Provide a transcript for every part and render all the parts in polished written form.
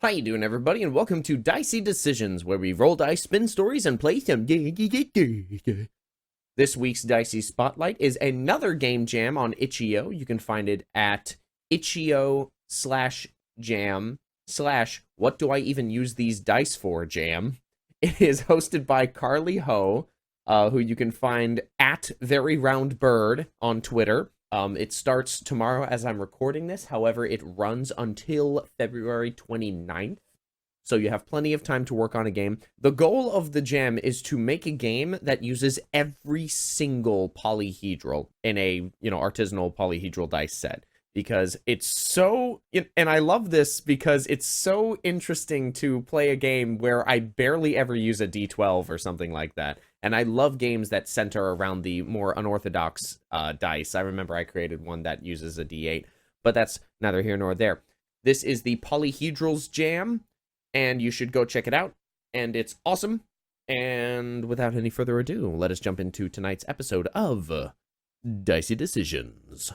How you doing, everybody, and welcome to Dicey Decisions, where we roll dice, spin stories, and play some This week's Dicey Spotlight is another game jam on itch.io. You can find it at itch.io/jam/what do I even use these dice for jam. It is hosted by Carly Ho, who you can find at Very Round Bird on Twitter. It starts tomorrow as I'm recording this. However, it runs until February 29th. So you have plenty of time to work on a game. The goal of the jam is to make a game that uses every single polyhedral in a, artisanal polyhedral dice set. Because it's so, and I love this because it's so interesting to play a game where I barely ever use a D12 or something like that. And I love games that center around the more unorthodox dice. I remember I created one that uses a D8, but that's neither here nor there. This is the Polyhedrals Jam, and you should go check it out, and it's awesome. And without any further ado, let us jump into tonight's episode of Dicey Decisions.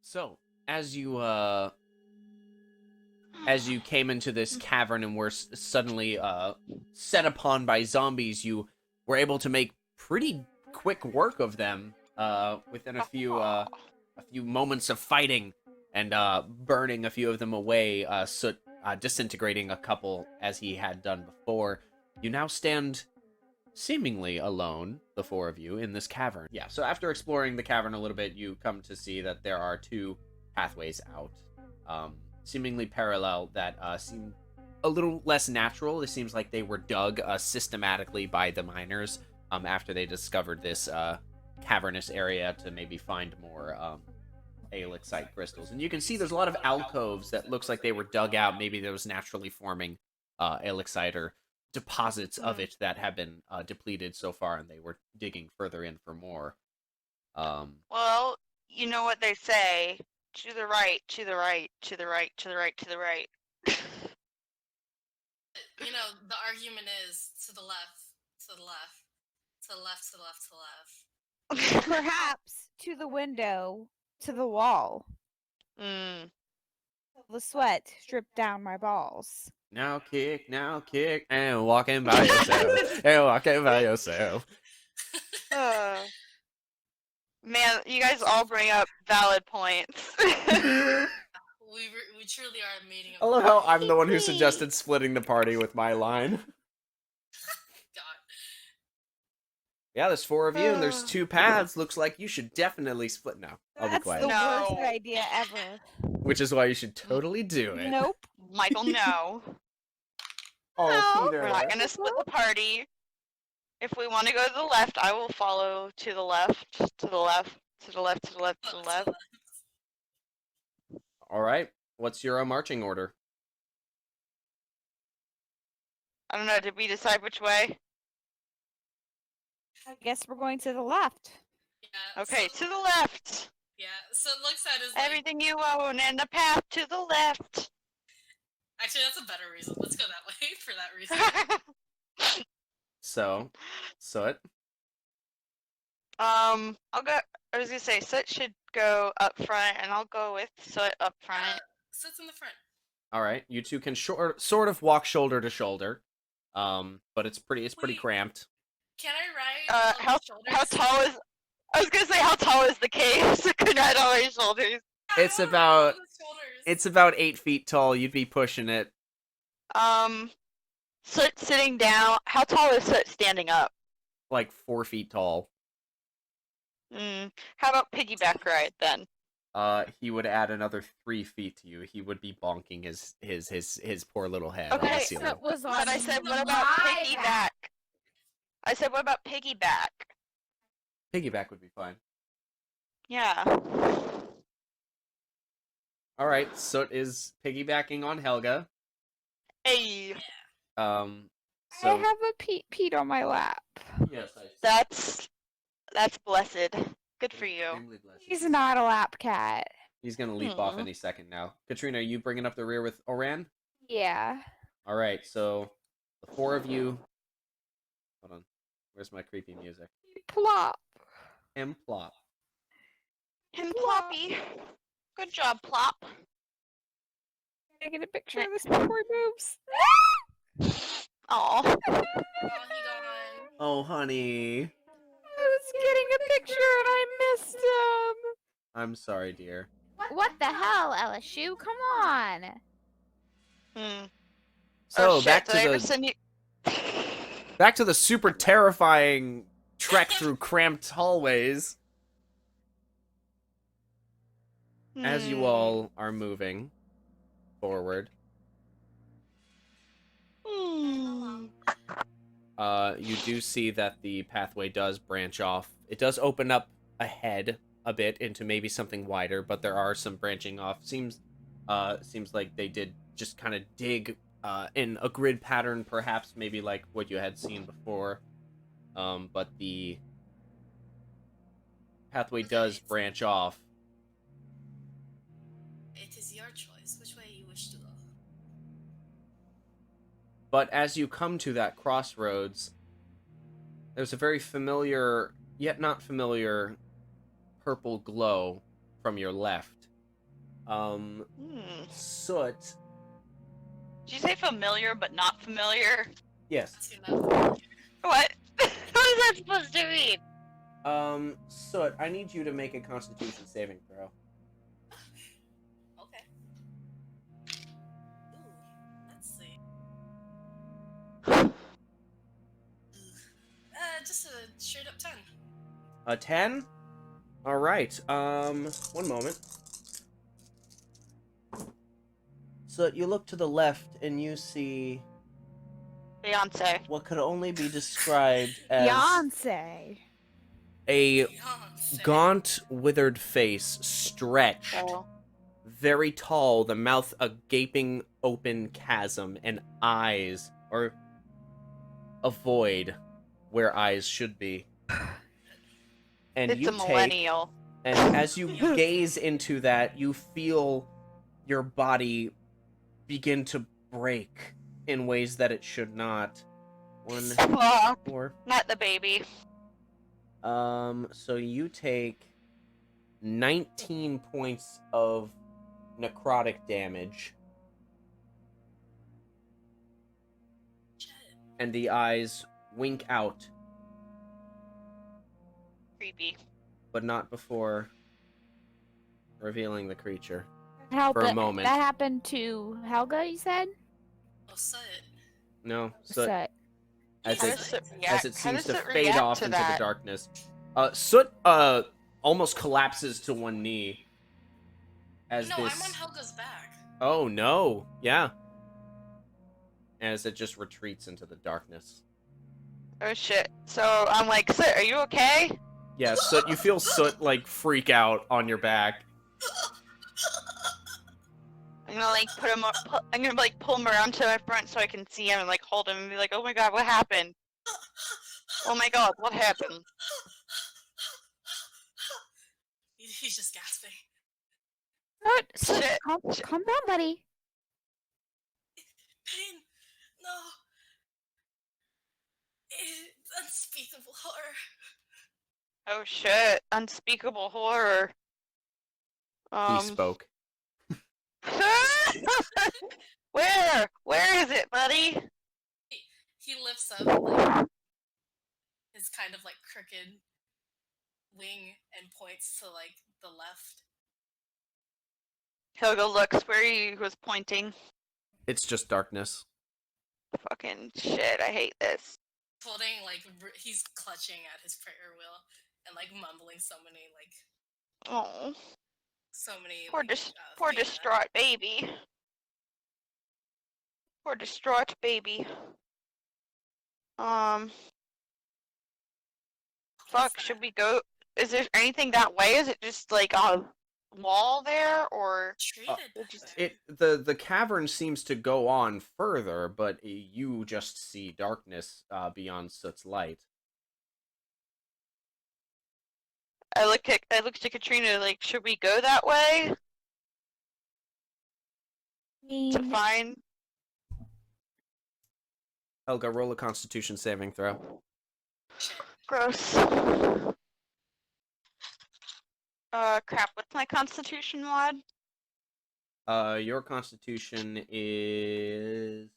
So, as you came into this cavern and were suddenly set upon by zombies, you were able to make pretty quick work of them within a few moments of fighting and burning a few of them away, disintegrating a couple as he had done before. You now stand seemingly alone, the four of you, in this cavern. Yeah, so after exploring the cavern a little bit, you come to see that there are two pathways out, seemingly parallel, that seem a little less natural. It seems like they were dug systematically by the miners after they discovered this cavernous area to maybe find more aelaxite crystals. And you can see there's a lot of alcoves that looks like they were dug out. Maybe there was naturally forming aelaxite or deposits of it that have been depleted so far, and they were digging further in for more. Well, you know what they say: to the right, to the right, to the right, to the right, to the right. The argument is to the left, to the left, to the left, to the left, to the left. Perhaps to the window, to the wall. Mm. The sweat stripped down my balls. Now kick, and walking by yourself, and walking by yourself. Man, you guys all bring up valid points. We truly are a meeting. I love how I'm the one who suggested splitting the party with my line. God. Yeah, there's 4 of you, and there's 2 paths. Looks like you should definitely split now. I'll be That's quiet. the No. worst idea ever. Which is why you should totally do it. Nope. Michael, no. Oh, No. Peter. We're not gonna split the party. If we want to go to the left, I will follow to the left, to the left, to the left, to the left, to the Look, left. All right. What's your marching order? I don't know. Did we decide which way? I guess we're going to the left. Yeah. Okay, So, to the left. yeah. So it looks at is like. Everything you own and the path to the left. Actually, that's a better reason. Let's go that way for that reason. So it. I'll go. I was gonna say Soot should go up front, and I'll go with Soot up front. Sits in the front. All right. You two can sort of walk shoulder to shoulder. But it's pretty Wait. cramped. Can I ride on his shoulders? How tall is? I was gonna say how tall is the cave, so I could ride on my shoulders. It's I wanna about- ride on his shoulders. It's about 8 feet tall. You'd be pushing it. Soot sitting down. How tall is Soot standing up? Like 4 feet tall. How about piggyback ride then? He would add another 3 feet to you. He would be bonking his poor little head on the Okay, ceiling. So it was on But I said, what about my piggyback? back. I said, what about piggyback? Piggyback would be fine. Yeah. All right, Soot is piggybacking on Helga. Hey, I So have a Pete on my lap. yes, that's blessed. Good for you. extremely blessed. He's not a lap cat. He's gonna leap off Aw. any second now. Katrina, are you bringing up the rear with Oran? Yeah. All right, so the 4 of you. Hold on. Where's my creepy music? Plop. And plop. And Ploppy. Good job, Plop. Can I get a picture of this before he moves? Aw. Oh, he gone. Oh, honey. I was getting a picture and I missed him. I'm sorry, dear. What the hell, LSU? Come on. So Oh, shit, back did I ever to send you... the super terrifying trek through cramped hallways as you all are moving forward. You do see that the pathway does branch off. It does open up ahead a bit into maybe something wider, but there are some branching off. Seems like they did just kind of dig in a grid pattern, perhaps maybe like what you had seen before. But the pathway does branch off. It is your choice. Which way you wish to go? But as you come to that crossroads, there's a very familiar, yet not familiar, purple glow from your left. Soot. Did you say familiar but not familiar? Yes. That's your mouth. What? What is that supposed to mean? Soot, I need you to make a Constitution saving throw. Okay. Ooh, let's see. Just a straight up 10. A 10? Alright, one moment. So you look to the left and you see Beyonce. what could only be described as Beyonce. a Beyonce. gaunt, withered face stretched, Oh. very tall, the mouth a gaping open chasm, and eyes, or a void where eyes should be. And It's you a millennial. and as you gaze into that, you feel your body begin to break in ways that it should not. 1, Aw, 4. not the baby. So you take 19 points of necrotic damage, Shit. and the eyes wink out, Creepy. but not before revealing the creature. Helga, For a moment. That happened to Helga, you said? Oh, Sut. No, so Set. as How it does it as react? it How seems does to it fade react off to into the that? darkness. Soot almost collapses to one knee as No, this. I'm on Helga's back. Oh no! Yeah. As it just retreats into the darkness. Oh shit. So I'm like, Soot, are you okay? Yeah, Soot. You feel Soot like freak out on your back. I'm gonna like put him up. I'm gonna like pull him around to my front so I can see him and like hold him and be like, oh my god, what happened? Oh my god, what happened? He's just gasping. Soot, Shit. calm down, buddy. Pain. No. It's unspeakable horror. Oh shit. Unspeakable horror. He spoke. Where is it, buddy? He lifts up like his kind of like crooked wing and points to like the left. Helga looks where he was pointing. It's just darkness. Fucking shit, I hate this. Holding like he's clutching at his prayer wheel and like mumbling so many Oh, poor, like, poor things. distraught baby. Poor distraught baby. Fuck, should we go? Is there anything that way? Is it just like a wall there, or? Treated The cavern seems to go on further, but you just see darkness beyond Soot's light. I look to Katrina like, should we go that way to find? Helga, roll a Constitution saving throw. Gross. Crap. What's my Constitution mod? Your Constitution is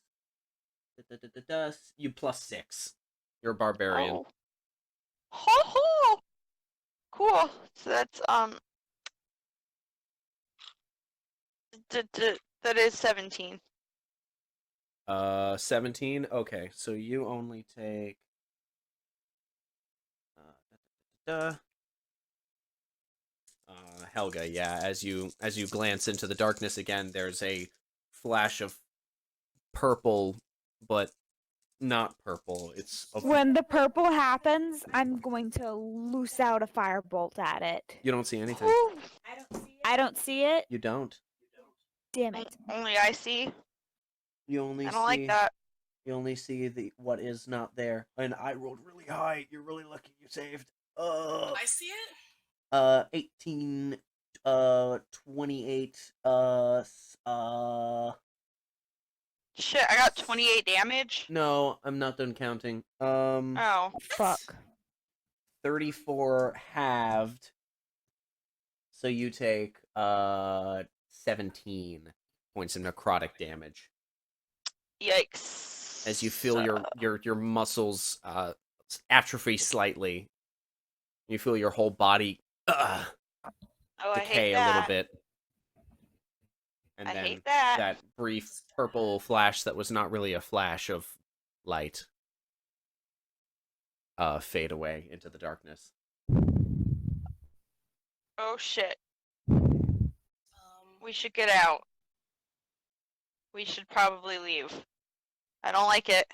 you +6. You're a barbarian. Oh. Ho ho. Cool. So that's that is 17. 17. Okay, so you only take. Helga, yeah. As you glance into the darkness again, there's a flash of purple, but not purple. It's When the purple happens, I'm going to loose out a firebolt at it. You don't see anything. Ooh, I don't see it. You don't. Damn it. only I see. You only I don't like that. You only see the what is not there. And I rolled really high. You're really lucky you saved. I see it? 18, 28, Shit, I got 28 damage. no, I'm not done counting. Oh. Fuck. 34 halved. So you take 17 points of necrotic damage Yikes. as you feel your muscles atrophy slightly. You feel your whole body Oh, I hate decay a that. little bit. And I then hate that. that brief purple flash that was not really a flash of light fade away into the darkness. Oh shit. Um, We should get out. We should probably leave. I don't like it.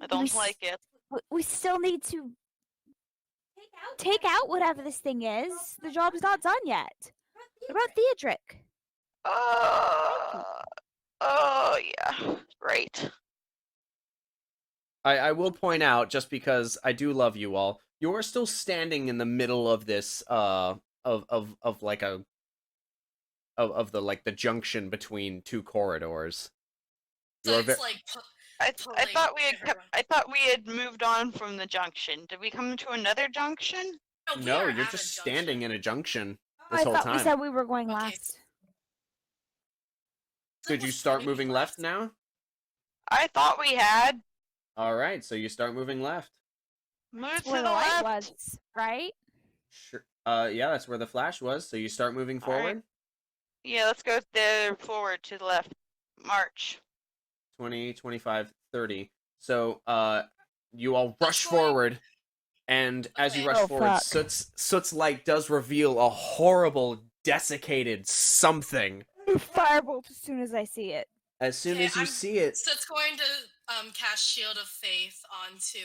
I don't like it. We still need to take out whatever this thing is. The job's not done yet. What about Theodric? Oh yeah. Right. I will point out, just because I do love you all, you are still standing in the middle of this of like a of the like the junction between two corridors. You so are it's ve- like I totally thought we had everywhere. I thought we had moved on from the junction. Did we come to another junction? we No, are you're at a just junction. standing in a junction I this whole thought we time. said we were going Okay. last. Did you start moving left now? I thought we had All right, so you start moving left. moved That's to where the the light left. was, right? Sure. Yeah, that's where the flash was. So you start moving All right. forward. Yeah, let's go forward to the left. March. 20, 25, 30. So you all rush forward, and as you Okay. rush Oh, forward, fuck. Soot's light does reveal a horrible, desiccated something. Firebolt as soon as I see it. As soon Okay, as you see it, So it's going to cast Shield of Faith onto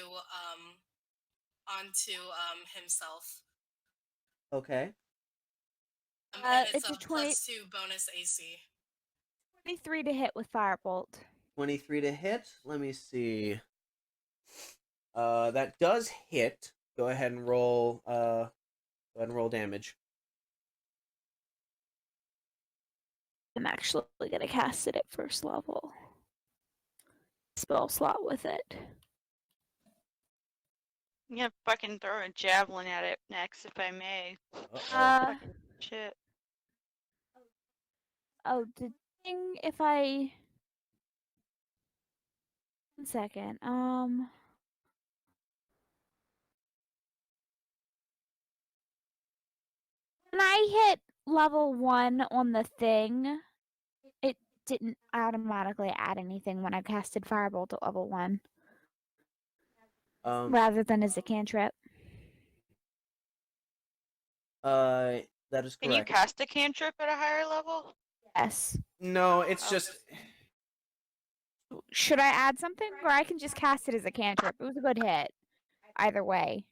himself. okay. And It's it's a a +2 bonus AC. 23 to hit with Firebolt. 23 to hit. Let me see. That does hit. Go ahead and roll. Go ahead and roll damage. I'm actually gonna cast it at first level. Spell slot with it. I'm gonna fucking throw a javelin at it next, if I may. Fucking shit. Oh, the thing, if I... 1 second, when I hit level 1 on the thing, it didn't automatically add anything when I casted Firebolt at level 1, rather than as a cantrip. That is Can you correct. cast a cantrip at a higher level? Yes. No, it's Oh. just. Should I add something, or I can just cast it as a cantrip? It was a good hit. Either way.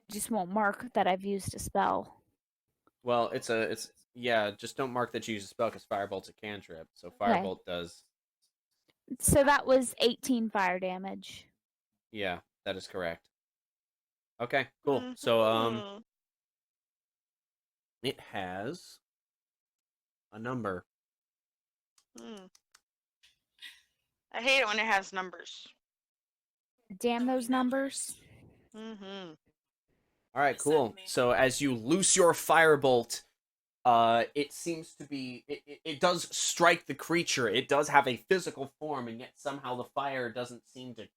Just won't mark that I've used a spell. Well, it's yeah. Just don't mark that you use a spell because Firebolt's a cantrip. So Firebolt does. So that was 18 fire damage. Yeah, that is correct. Okay, cool. So Mhm. it has a number. I hate it when it has numbers. Damn those numbers. Mm-hmm. All right, cool. So as you loose your Firebolt, it seems to be it does strike the creature. It does have a physical form, and yet somehow the fire doesn't seem to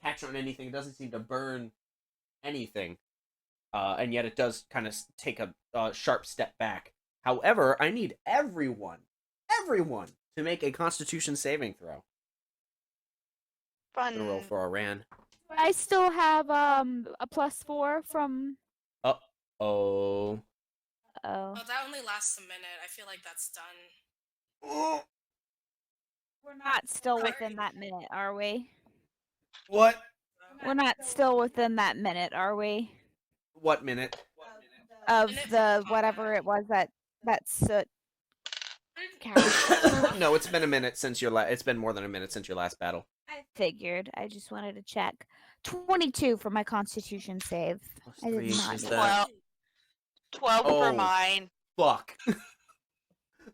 catch on anything. It doesn't seem to burn anything. And yet it does kind of take a sharp step back. However, I need everyone to make a Constitution saving throw. Fun. I'm gonna roll for Iran. I still have a +4 from. Oh. Oh. Oh, that only lasts a minute. I feel like that's done. We're not still within that minute, are we? What? We're not still within that minute, are we? What minute? Of Minute the from whatever it was that Soot. No, it's been a minute since your it's been more than a minute since your last battle. I figured. I just wanted to check. 22 for my Constitution save. I did 3 not. is do that? 12 for Oh. mine. Fuck.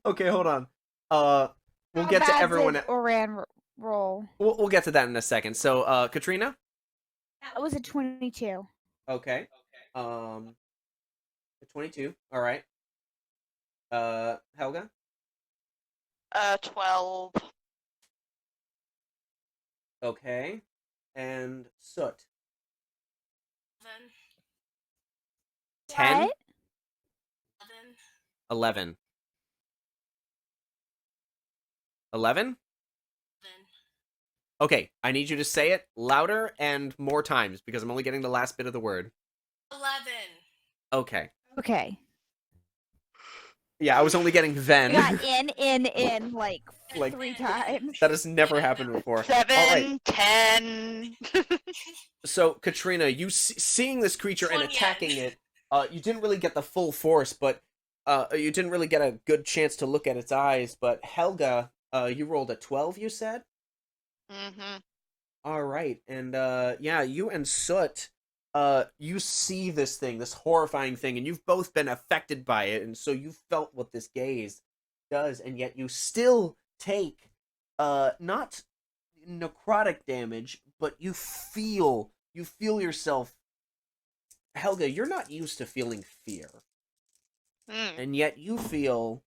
Okay, hold on. We'll How get to bad everyone. did Oran roll? We'll get to that in a second. So, Katrina. That was a 22. Okay. 22. All right. Helga. 12. Okay. And Soot. 10. What? 11. 11. Okay, I need you to say it louder and more times because I'm only getting the last bit of the word. 11. Okay. Okay. Yeah, I was only getting then. We got in like 3 times. That has never happened before. 7, All right. 10. So, Katrina, you seeing this creature and 20. attacking it, you didn't really get the full force, but you didn't really get a good chance to look at its eyes. But Helga, you rolled a 12, you said? Mm-hmm. All right, and yeah, you and Soot, you see this thing, this horrifying thing, and you've both been affected by it, and so you felt what this gaze does, and yet you still take, not necrotic damage, but you feel yourself. Helga, you're not used to feeling fear, and yet you feel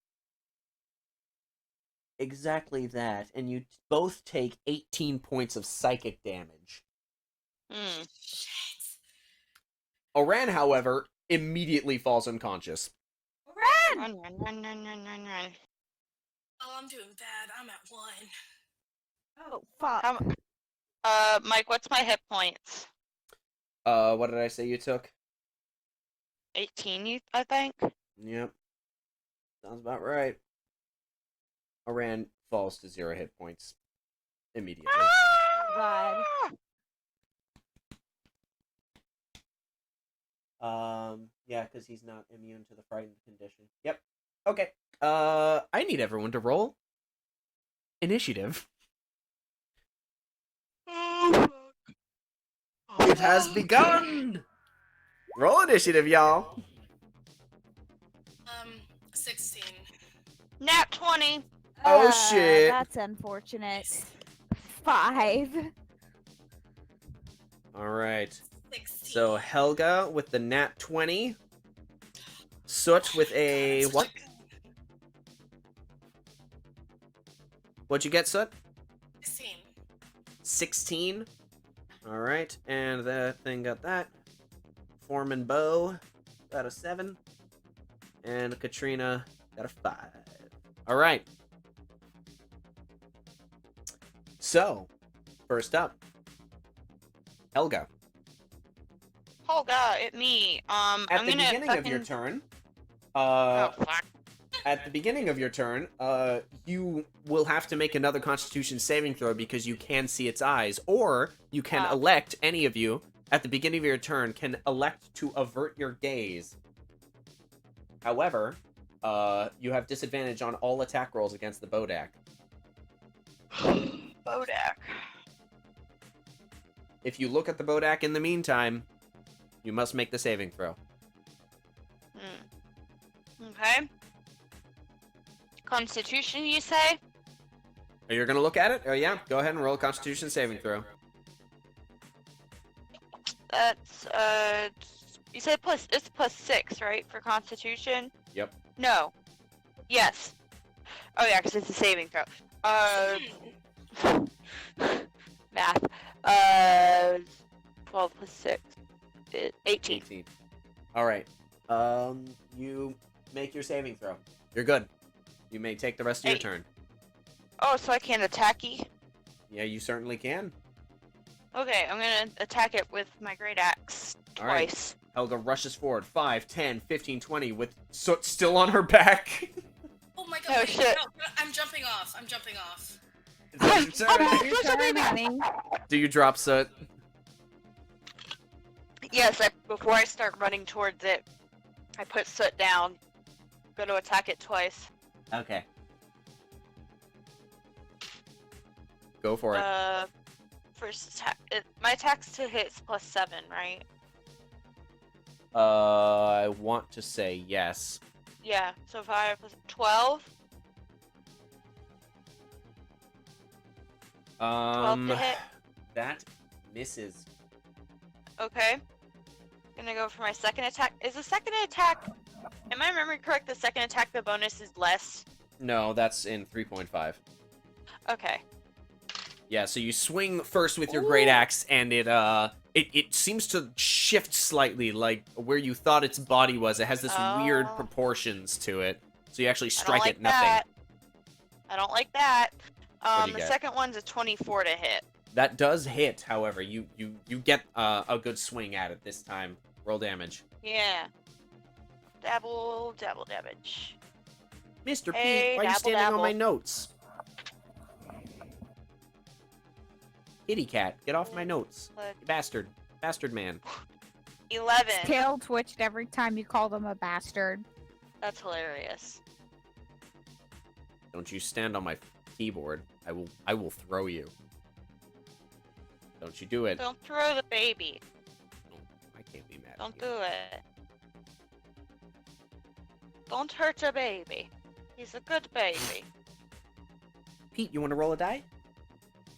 exactly that, and you both take 18 points of psychic damage. Shit. Oran, however, immediately falls unconscious. Run, run, run, run, run, run, run. Oh, I'm doing bad. I'm at 1. Oh, fuck. How, Mike, what's my hit points? What did I say you took? 18, I think. Yep. Sounds about right. Aran falls to 0 hit points immediately. God. Yeah, because he's not immune to the frightened condition. Yep. Okay. I need everyone to roll initiative. It has begun! Roll initiative, y'all. 16. Nat 20. Oh, shit. That's unfortunate. 5. Alright. 16. So Helga with the nat 20. Soot with a God, what? such What'd you get, Soot? 16. 16. Alright, and that thing got that. Foreman Bo got a 7. And Katrina got a 5. Alright. So, first up, Helga. Holga, it me. At I'm the gonna beginning fucking... of your turn, Oh, fuck. at the beginning of your turn, you will have to make another Constitution saving throw because you can see its eyes, or you can Oh. elect, any of you, at the beginning of your turn, can elect to avert your gaze. However, you have disadvantage on all attack rolls against the Bodak. Bodak. If you look at the Bodak in the meantime, you must make the saving throw. Okay. Constitution, you say? Are you gonna look at it? Oh yeah, go ahead and roll a Constitution saving throw. That's, you said it's plus 6, right, for Constitution? Yep. No. Yes. Oh yeah, because it's a saving throw. Math. 12 plus 6 is 18. 18. Alright. You make your saving throw. You're good. You may take the rest of your Hey. turn. Oh, so I can't attack you? Yeah, you certainly can. Okay, I'm gonna attack it with my great axe All right. twice. Helga rushes forward. 5, 10, 15, 20 with Soot still on her back. Oh my god, Oh, wait, shit. no, I'm jumping off. I'm jumping off. Is that your turn? Oh, Your turn, honey. Do you drop Soot? Yes, before I start running towards it, I put Soot down. Go to attack it twice. Okay. Go for it. First attack. My attack's to hit is plus 7, right? I want to say yes. Yeah, so 5 plus 12. 12 to hit. That misses. Okay. Gonna go for my second attack. Is the second attack... Am I remembering correct? The second attack, the bonus is less? No, that's in 3.5. Okay. Yeah, so you swing first with your great axe, and it seems to shift slightly, like where you thought its body was. It has this weird Oh. proportions to it. So you actually I don't strike like it nothing. that. I don't like that. What'd you The get? second one's a 24 to hit. That does hit, however. You get a good swing at it this time. Roll damage. Yeah. Dabble damage. Mr. Hey, Pete, why are you dabble, standing on my dabble. notes? Kitty cat, get off my notes. Let- You bastard. Bastard man. 11. Tail twitched every time you called him a bastard. That's hilarious. Don't you stand on my keyboard. I will throw you. Don't you do it. Don't throw the baby. I can't be mad Don't at you. do it. Don't hurt a baby. He's a good baby. Pete, you want to roll a die?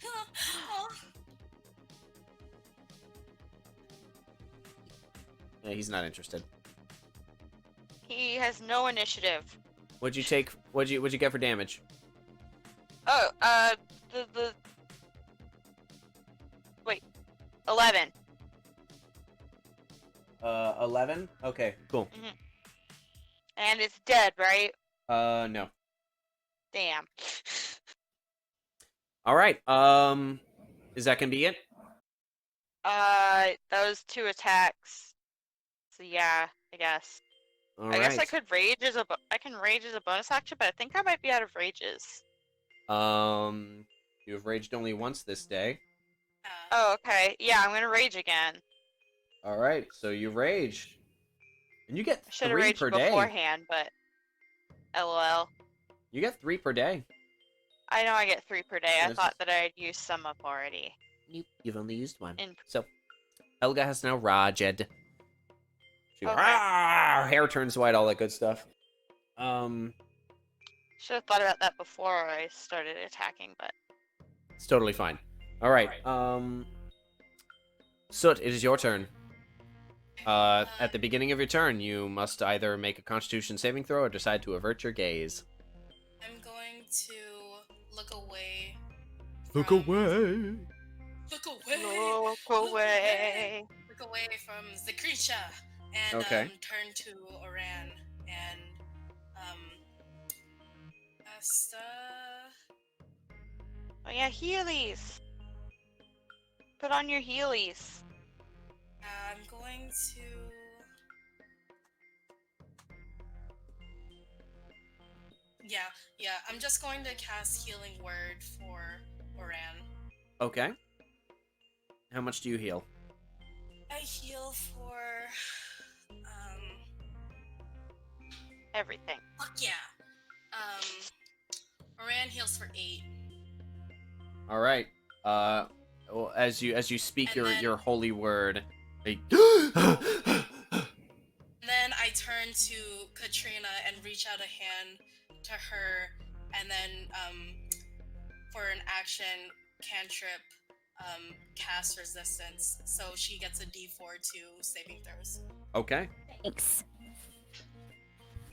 Oh, Yeah, he's not interested. He has no initiative. What'd you take? What'd you get for damage? Oh, the... Wait. 11. 11? Okay, cool. And it's dead, right? No. Damn. All right. Is that gonna be it? Those 2 attacks. So yeah, I guess. All I guess I right. could rage as a I can rage as a bonus action, but I think I might be out of rages. You have raged only once this day. Oh, okay. Yeah, I'm gonna rage again. All right, so you rage, and you get I should have 3 raged per day. beforehand, but LOL. You get 3 per day. I know I get 3 per day. I Yes. thought that I had used some up already. Nope, you've only used 1. In- So, Helga has now raged. She Okay. Her hair turns white, all that good stuff. Should have thought about that before I started attacking, but It's totally fine. All right. Soot, it is your turn. At the beginning of your turn, you must either make a Constitution saving throw or decide to avert your gaze. I'm going to look away. Look from- away. Look away. look away. Look away from the creature and Okay. turn to Oran and cast, Oh yeah, healies. Put on your healies. I'm going to. Yeah. I'm just going to cast Healing Word for Oran. Okay. How much do you heal? I heal for. Everything. Fuck yeah. Oran heals for 8. All right. Well, as you speak And then- your holy word, a And then I turn to Katrina and reach out a hand to her, and then for an action cantrip, cast resistance, so she gets a D4 to saving throws. Okay. Thanks.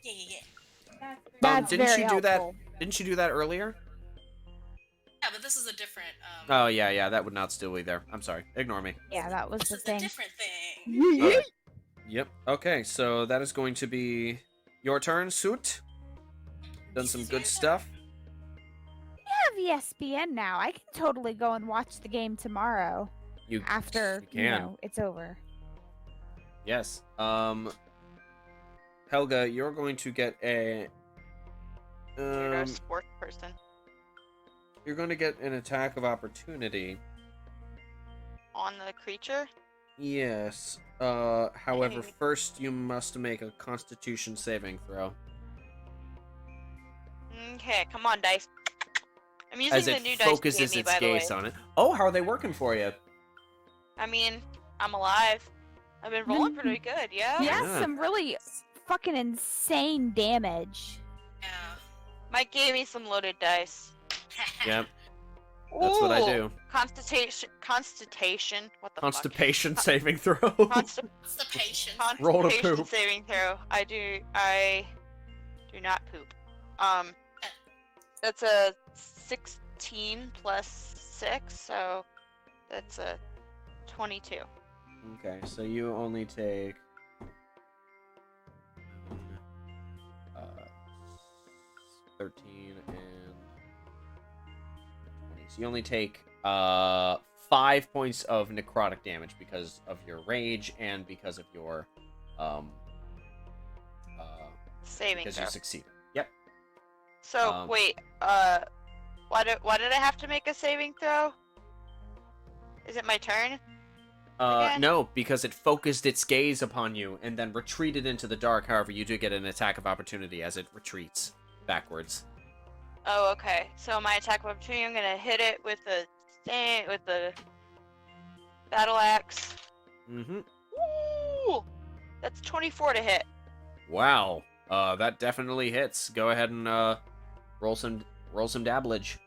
Yeah. That's didn't very she do that? helpful. Didn't she do that earlier? Yeah, but this is a different. Oh yeah, that would not still be there. I'm sorry. Ignore me. Yeah, that was This the is a thing. different thing. Alright. Yep. Okay, so that is going to be your turn, Soot. Done some good stuff. I have ESPN now. I can totally go and watch the game tomorrow You after you can. it's over. Yes. Helga, you're going to get a You're a sports person. you're going to get an attack of opportunity. On the creature? Yes. However, Okay. first you must make a Constitution saving throw. Okay, come on, dice. I'm using As the it new dice you focuses gave me, its by the way. gaze on it. Oh, how are they working for you? I mean, I'm alive. I've been rolling pretty good, yeah? Yeah, Yeah. some really fucking insane damage. Yeah. Mike gave me some loaded dice. Yep, that's what I Ooh, do. Constitution. What the Constipation saving throw. fuck? It's the patience. Roll to Constitution poop. saving throw. I do not poop. That's a 16 plus 6, so that's a 22. Okay, so you only take 13 and 20. So you only take 5 points of necrotic damage because of your rage and because of your Saving because throw. you succeeded. Yep. So wait, why did I have to make a saving throw? Is it my turn? Again? No, because it focused its gaze upon you and then retreated into the dark. However, you do get an attack of opportunity as it retreats backwards. Oh, okay. So my attack of opportunity, I'm gonna hit it with the battle axe. Mm-hmm. Woo! That's 24 to hit. Wow. That definitely hits. Go ahead and roll some dabblage.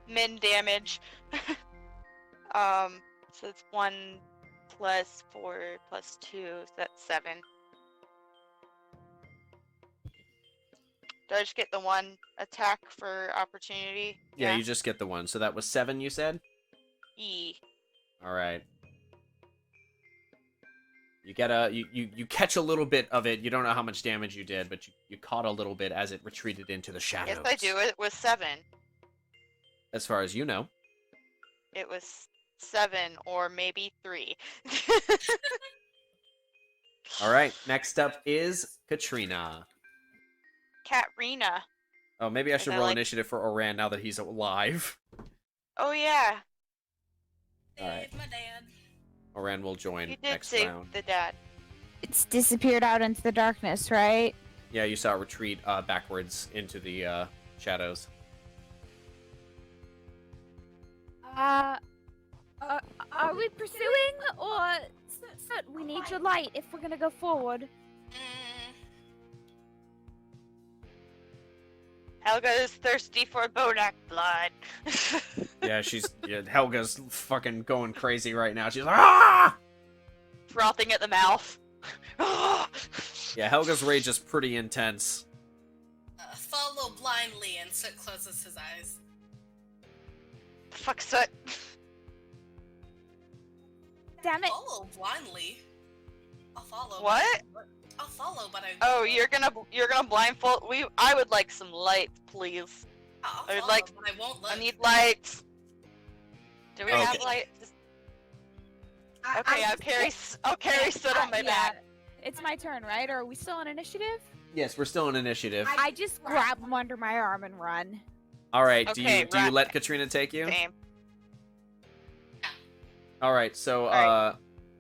Min damage. So it's 1 plus 4 plus 2, so that's 7. Do I just get the 1 attack for opportunity? Yeah, you just get the one. So that was 7, you said? E. All right. You get you catch a little bit of it. You don't know how much damage you did, but you caught a little bit as it retreated into the shadows. Yes, I do. It was 7. As far as you know. It was 7 or maybe 3. All right, next up is Katrina. Katrina. Oh, maybe I Is should that roll like- initiative for Oran now that he's alive. Oh yeah, All right. Save my dad. Oran will join you did next save round. the dad. It's disappeared out into the darkness, right? Yeah, you saw it retreat backwards into the shadows. Are we pursuing, or we need your light if we're gonna go forward? Mm, Helga is thirsty for Bodak blood. Yeah, Helga's fucking going crazy right now. She's like, ah! Frothing at the mouth. Yeah, Helga's rage is pretty intense. follow blindly, and Soot closes his eyes. Fuck Soot. Damn it! Follow blindly. I'll follow. What? I'll follow, but I. Oh, you're gonna blindfold. I would like some lights, please. I'll I would follow, like- but I won't look. I need lights. Do we Okay. have lights? Okay, I'll carry Soot on my back. It's my turn, right? Or are we still on initiative? Yes, we're still in initiative. I just grab him under my arm and run. All right, Okay, do you right. let Katrina take you? Same. All right, so Alright.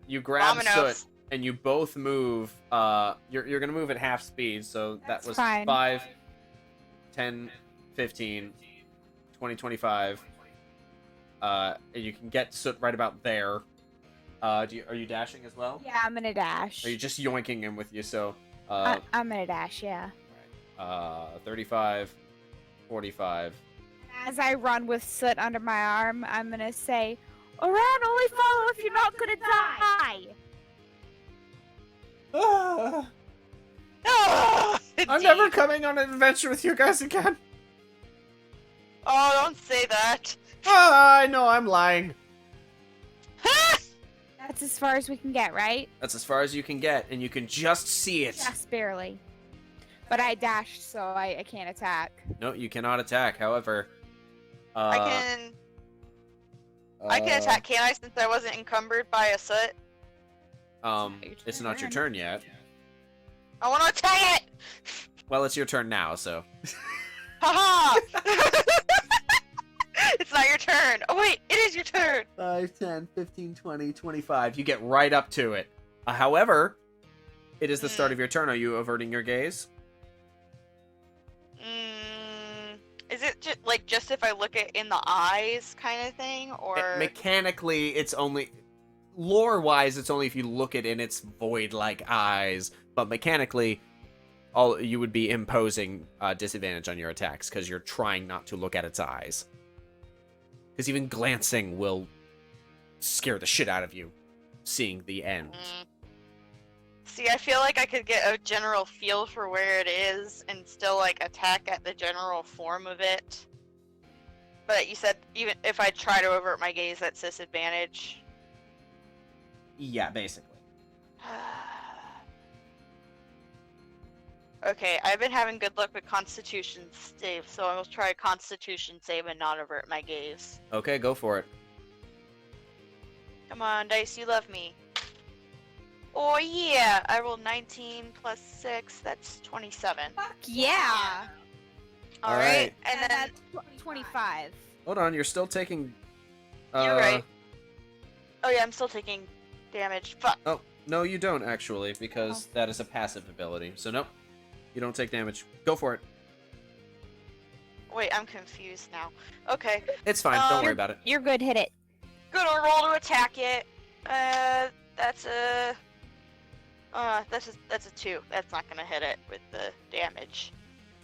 you grab Dominoes. Soot and you both move. You're gonna move at half speed, so that That's was fine. 5, 10, 15, 20, 25. And you can get Soot right about there. Are you dashing as well? Yeah, I'm gonna dash. Are you just yoinking him with you? So, I'm gonna dash, yeah. 35, 45. As I run with Soot under my arm, I'm gonna say, Oran, only follow if you're not gonna die! Ah, I'm never indeed. coming on an adventure with you guys again. Oh, don't say that. I know I'm lying. That's as far as we can get, right? That's as far as you can get, and you can just see it. Just barely. But I dashed, so I can't attack. No, you cannot attack. However, I can attack, can't I? Since I wasn't encumbered by a Soot. It's not your turn yet. I want to attack it. Well, it's your turn now, so. Haha! It's not your turn. Oh wait, it is your turn. 5, 10, 15, 20, 25. You get right up to it. However, it is the start of your turn. Are you averting your gaze? Is it just if I look it in the eyes kind of thing, or Mechanically, it's only... Lore-wise, it's only if you look it in its void-like eyes. But mechanically, you would be imposing disadvantage on your attacks because you're trying not to look at its eyes. Because even glancing will scare the shit out of you, seeing the end. See, I feel like I could get a general feel for where it is and still like attack at the general form of it. But you said even if I try to avert my gaze, that's disadvantage. Yeah, basically. Okay, I've been having good luck with Constitution save, so I will try a Constitution save and not avert my gaze. Okay, go for it. Come on, Dice, you love me. Oh yeah! I rolled 19 plus 6, that's 27. Fuck yeah! Alright, and then... that's 25. Hold on, you're still taking... You're right. Oh yeah, I'm still taking damage. Fuck. Oh, no, you don't, actually, because that is a passive ability. So, nope. You don't take damage. Go for it. Wait, I'm confused now. Okay. It's fine. Don't worry about it. You're good, hit it. Gonna roll to attack it. That's a 2. That's not gonna hit it with the damage.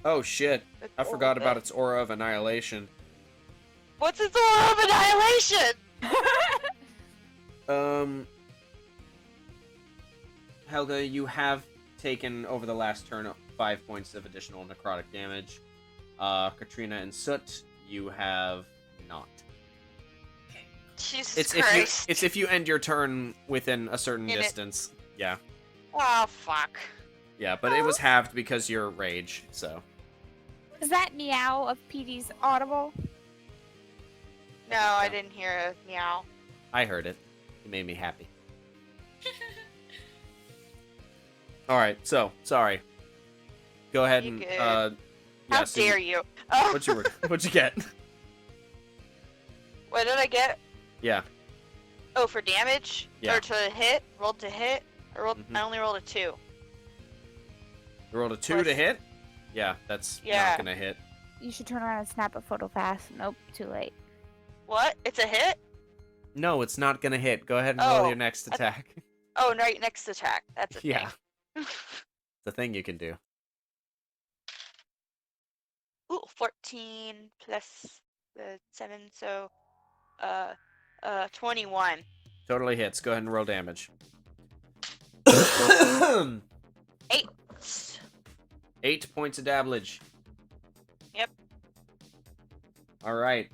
Oh, shit. With I all forgot of about it. its aura of annihilation. What's its aura of annihilation? Helga, you have taken, over the last turn, 5 points of additional necrotic damage. Katrina and Soot, you have not. Jesus It's Christ. if you end your turn within a certain In it. distance. Yeah. Oh, fuck. Yeah, but it was halved because you're rage, so. Is that meow of Petey's audible? No, I didn't hear a meow. I heard it. It made me happy. All right, so sorry. Go ahead You and good. yeah, How so dare you? What'd you get? What did I get? Yeah. Oh, for damage? Yeah. Or to hit? Rolled to hit? Mhm. I only rolled a 2. You rolled a 2 to Plus- hit? Yeah, that's Yeah. not gonna hit. You should turn around and snap a photo fast. Nope, too late. What? It's a hit? No, it's not gonna hit. Go ahead and roll Oh, your next attack. Oh, right next attack. That's a Yeah. thing. It's a thing you can do. Ooh, 14 plus the 7, so 21. Totally hits. Go ahead and roll damage. 8. 8 points of damage. Yep. All right.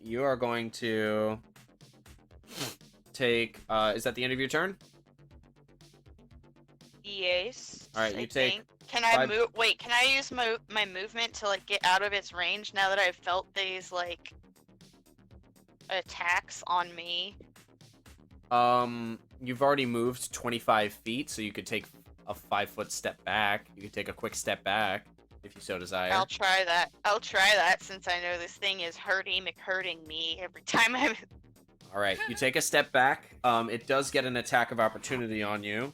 You are going to take. Is that the end of your turn? Yes. All right, I you take think. Can I 5 move? Wait, can I use my movement to like get out of its range now that I've felt these like attacks on me? You've already moved 25 feet, so you could take a 5-foot step back. You could take a quick step back if you so desire. I'll try that. I'll try that since I know this thing is hurting me every time I'm. All right, you take a step back. It does get an attack of opportunity on you.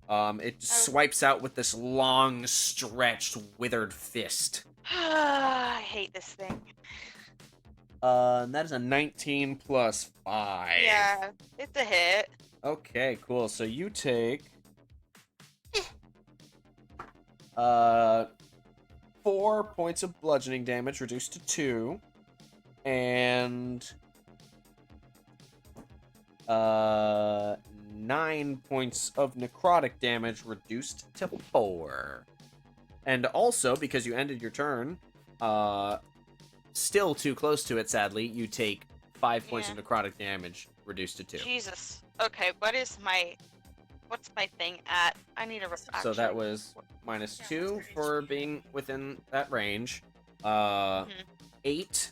It swipes out with this long, stretched, withered fist. I hate this thing. And that is a 19 plus 5. Yeah, it's a hit. Okay, cool. So you take 4 points of bludgeoning damage, reduced to 2, and 9 points of necrotic damage, reduced to 4. And also, because you ended your turn, still too close to it, sadly, you take 5 points of necrotic damage, reduced to 2. Jesus. Okay, what's my thing at? I need a So that was minus Yeah, 2 what's your for HP? being within that range. Mhm. 8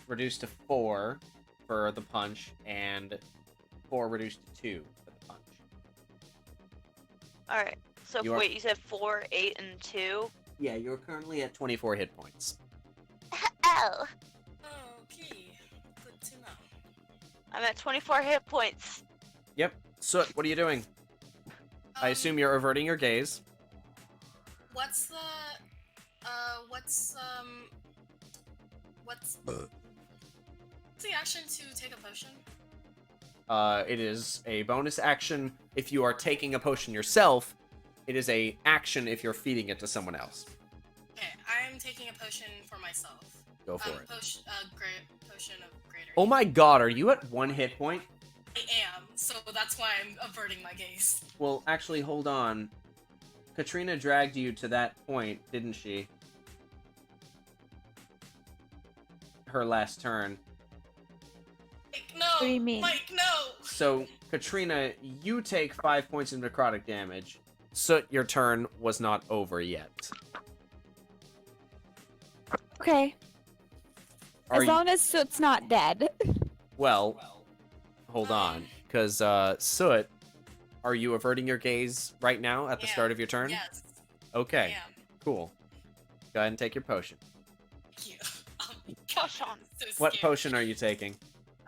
reduced to 4 for the punch, and 4 reduced to 2 for the punch. All right. So You are- wait, you said 4, 8, and 2. Yeah, you're currently at 24 hit points. Oh, Okay, good to know. I'm at 24 hit points. Yep. Soot, what are you doing? I assume you're averting your gaze. What's the what's the action to take a potion? It is a bonus action if you are taking a potion yourself. It is a action if you're feeding it to someone else. Okay, I'm taking a potion for myself. Go for it. Potion of greater. Oh my god, are you at 1 hit point? I am, so that's why I'm averting my gaze. Well, actually, hold on. Katrina dragged you to that point, didn't she? Her last turn. Mike, no! What do you mean? Mike, no! So, Katrina, you take 5 points of necrotic damage. Soot, your turn was not over yet. Okay. Are As you... long as Soot's not dead. Well, hold on. Because, Soot, are you averting your gaze right now at the Yeah. start of your turn? Yes. Okay, Yeah. cool. Go ahead and take your potion. Thank you. Oh my Potion. God, I'm so What scared. potion are you taking?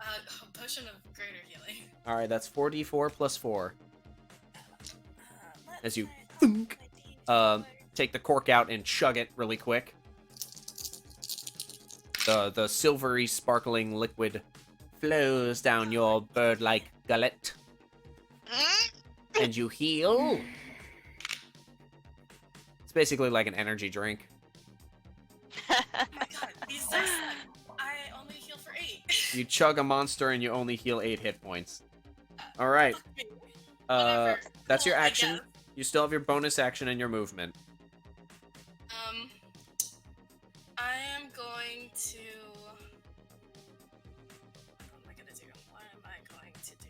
A potion of greater healing. Alright, that's 4d4 plus 4. As you thunk, take the cork out and chug it really quick. The silvery, sparkling liquid flows down your bird-like gullet, and you heal. It's basically like an energy drink. Oh my god, these dice, I only heal for 8. You chug a monster and you only heal 8 hit points. Alright, Fuck me. that's Whatever. your Cool, I action. guess. You still have your bonus action and your movement. I am going to. What am I gonna do? What am I going to do?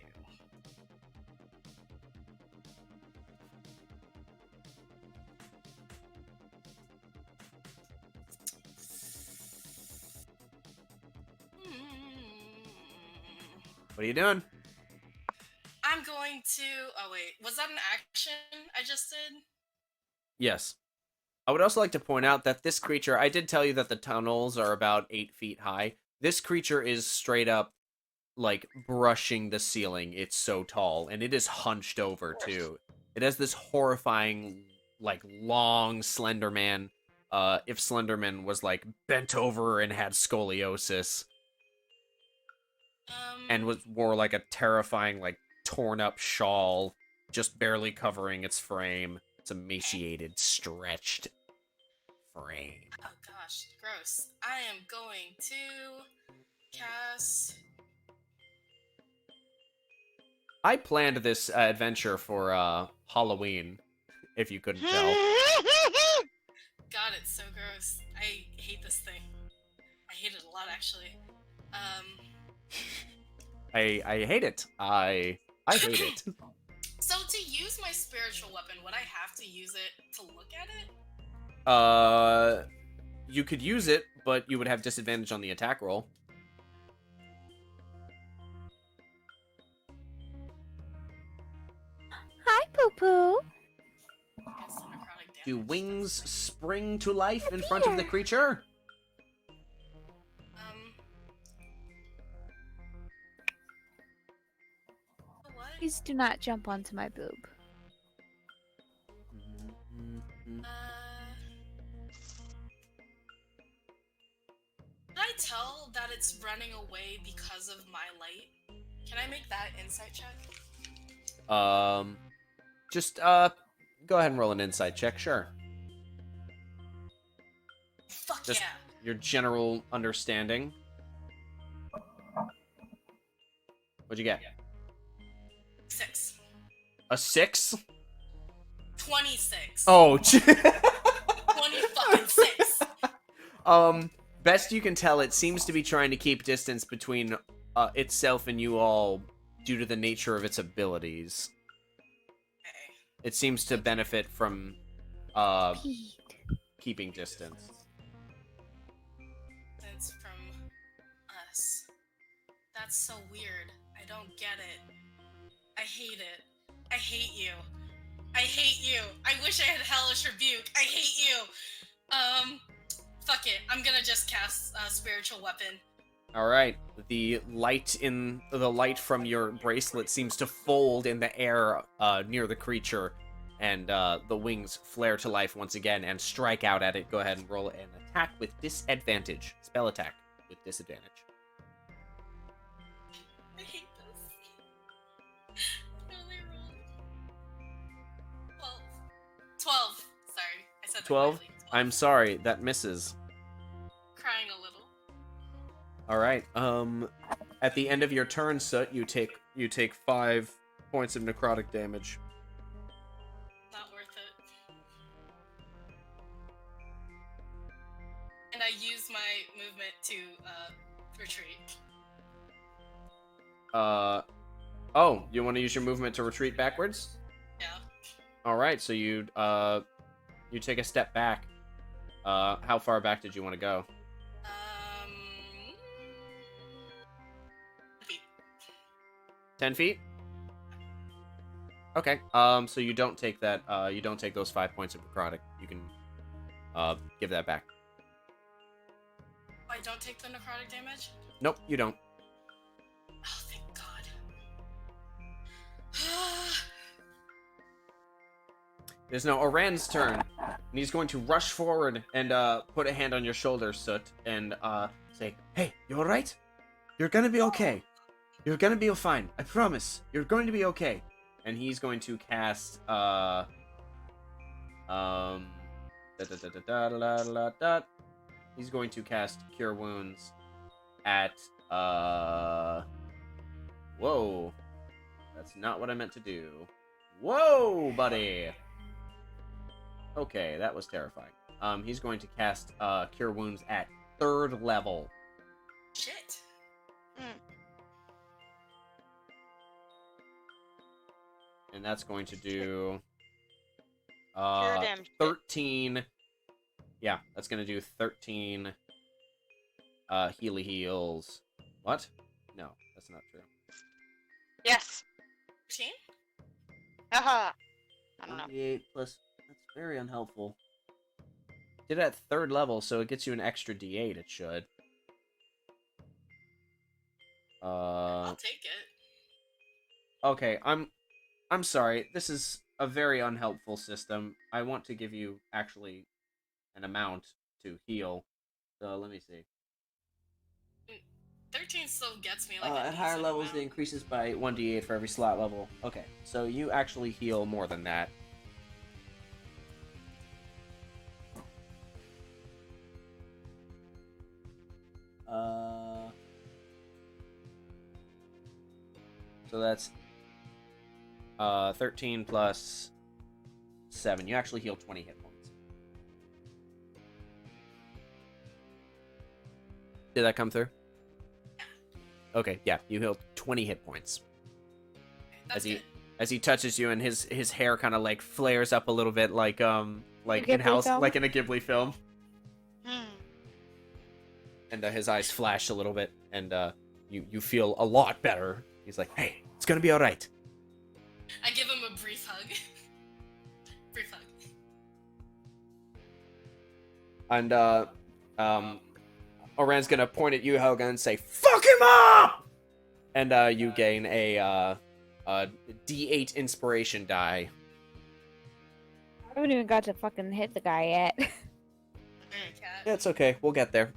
What are you doing? I'm going to. Oh wait, was that an action I just did? Yes. I would also like to point out that this creature, I did tell you that the tunnels are about 8 feet high. This creature is straight up, like, brushing the ceiling. It's so tall, and it is hunched over, too. It has this horrifying, like, long Slenderman, if Slenderman was, like, bent over and had scoliosis, and wore, like, a terrifying, like, torn-up shawl, just barely covering its frame. It's emaciated, stretched frame. Oh gosh, gross. I am going to cast. I planned this adventure for Halloween, if you couldn't tell. God, it's so gross. I hate this thing. I hate it a lot, actually. I hate it. I hate it. So to use my spiritual weapon, would I have to use it to look at it? You could use it, but you would have disadvantage on the attack roll. Hi, Poo Poo. Yes, necrotic damage. Do wings spring to life in front of the creature? What? Please do not jump onto my boob. Did I tell that it's running away because of my light? Can I make that insight check? Just go ahead and roll an insight check, sure. Fuck Just yeah! your general understanding. What'd you get? 6. A 6? 26. Oh, 20 fucking 6. Best you can tell, it seems to be trying to keep distance between itself and you all due to the nature of its abilities. Okay. It seems to benefit from Pete. keeping distance. That's from us. That's so weird. I don't get it. I hate it. I hate you. I hate you. I wish I had Hellish Rebuke. I hate you. Fuck it. I'm gonna just cast Spiritual Weapon. All right. The light from your bracelet seems to fold in the air near the creature, and the wings flare to life once again and strike out at it. Go ahead and roll an attack with disadvantage. Spell attack with disadvantage. I hate this. I only rolled 12. Sorry, I said that 12? quickly. 12. I'm sorry, that misses. Crying a little. All right. At the end of your turn, Soot, you take 5 points of necrotic damage. Not worth it. And I use my movement to retreat. Oh, you want to use your movement to retreat backwards? Yeah. All right, so you take a step back. How far back did you want to go? 10 feet? Okay. So you don't take that. You don't take those 5 points of necrotic. You can give that back. I don't take the necrotic damage? Nope, you don't. Oh, thank God. There's now Oran's turn, and he's going to rush forward and put a hand on your shoulder, Soot, and say, "Hey, you all right? You're gonna be okay. You're gonna be fine. I promise. You're going to be okay." And he's going to cast he's going to cast Cure Wounds at whoa. That's not what I meant to do. Whoa, buddy. Okay, that was terrifying. He's going to cast Cure Wounds at 3rd level. Shit. And that's going to do Pure damn shit. 13. Yeah, that's going to do 13 healy heals. What? No, that's not true. Yes. 13? Haha. I don't know. 1d8 plus. That's very unhelpful. Did it at 3rd level, so it gets you an extra D8. It should. I'll take it. Okay, I'm sorry. This is a very unhelpful system. I want to give you actually an amount to heal. So let me see. 13 still gets me like At higher decent levels, amount. it increases By 1d8 for every slot level. Okay, so you actually heal more than that. So that's 13 plus 7. You actually heal 20 hit points. Did that come through? Okay, yeah, you heal 20 hit points. That's good. As he touches you, and his hair kind of like flares up a little bit, like in Ghibli house, film? like in a Ghibli film, Hmm. and his eyes flash a little bit, and you feel a lot better. He's like, "Hey, it's gonna be all right." I give him a brief hug. Brief hug. And Oran's gonna point at you, Helga, and say, "Fuck him up!" And you gain a D8 inspiration die. I haven't even got to fucking hit the guy yet. Cat. Yeah, it's okay. We'll get there.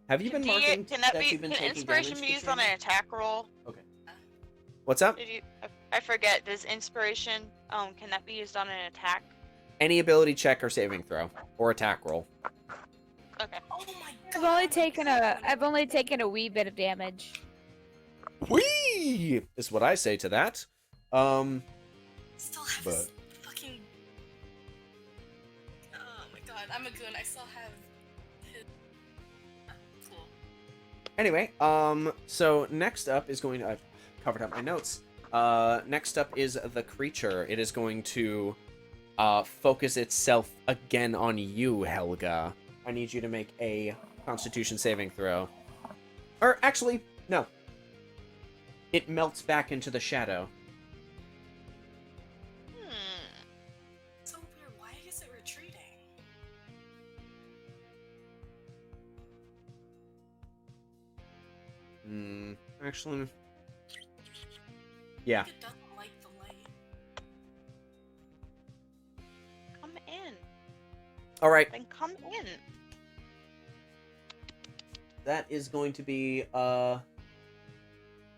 Have you been marking? Can that that be? you've been Can taking inspiration damage, be used on Katrina? an attack roll? What's up? Did you? I forget. Does inspiration? Can that be used on an attack? Any ability check or saving throw or attack roll. Okay. Oh my god. I've only taken a wee bit of damage. Whee! Is what I say to that. Still have But- his fucking. Oh my god, I'm a goon. I still have his. Cool. Anyway, so next up is going to... I've covered up my notes. Next up is the creature. It is going to focus itself again on you, Helga. I need you to make a Constitution saving throw. Or actually, no. It melts back into the shadow. So weird. Why is it retreating? Actually... Yeah. It doesn't like the light. Come in. Alright, Then come in. that is going to be,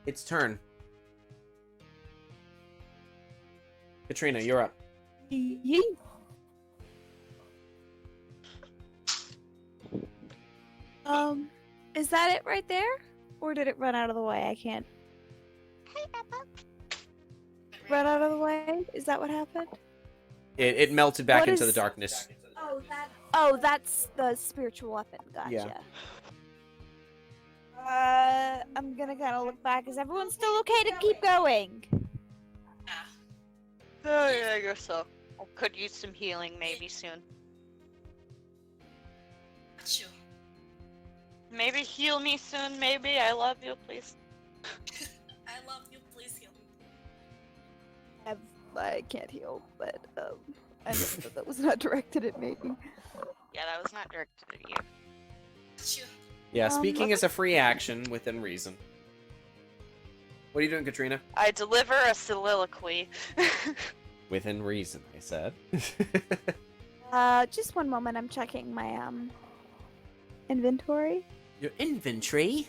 its turn. Katrina, you're up. Is that it right there? Or did it run out of the way? I can't run out of the way? Is that what happened? It melted back What into the is- darkness. Oh, that's the spiritual weapon. Gotcha. Yeah. I'm gonna kind of look back. Is everyone still okay to keep going? Ah. Oh yeah, I guess so. I could use some healing maybe soon. Got you. Maybe heal me soon. Maybe. I love you. Please. I love you. Please heal me. I can't heal, but I know that was not directed at me. Yeah, that was not directed at you. Got you. Yeah, Um, speaking is a free action within reason. What are you doing, Katrina? I deliver a soliloquy. Within reason, I said. Just one moment. I'm checking my inventory. Your inventory?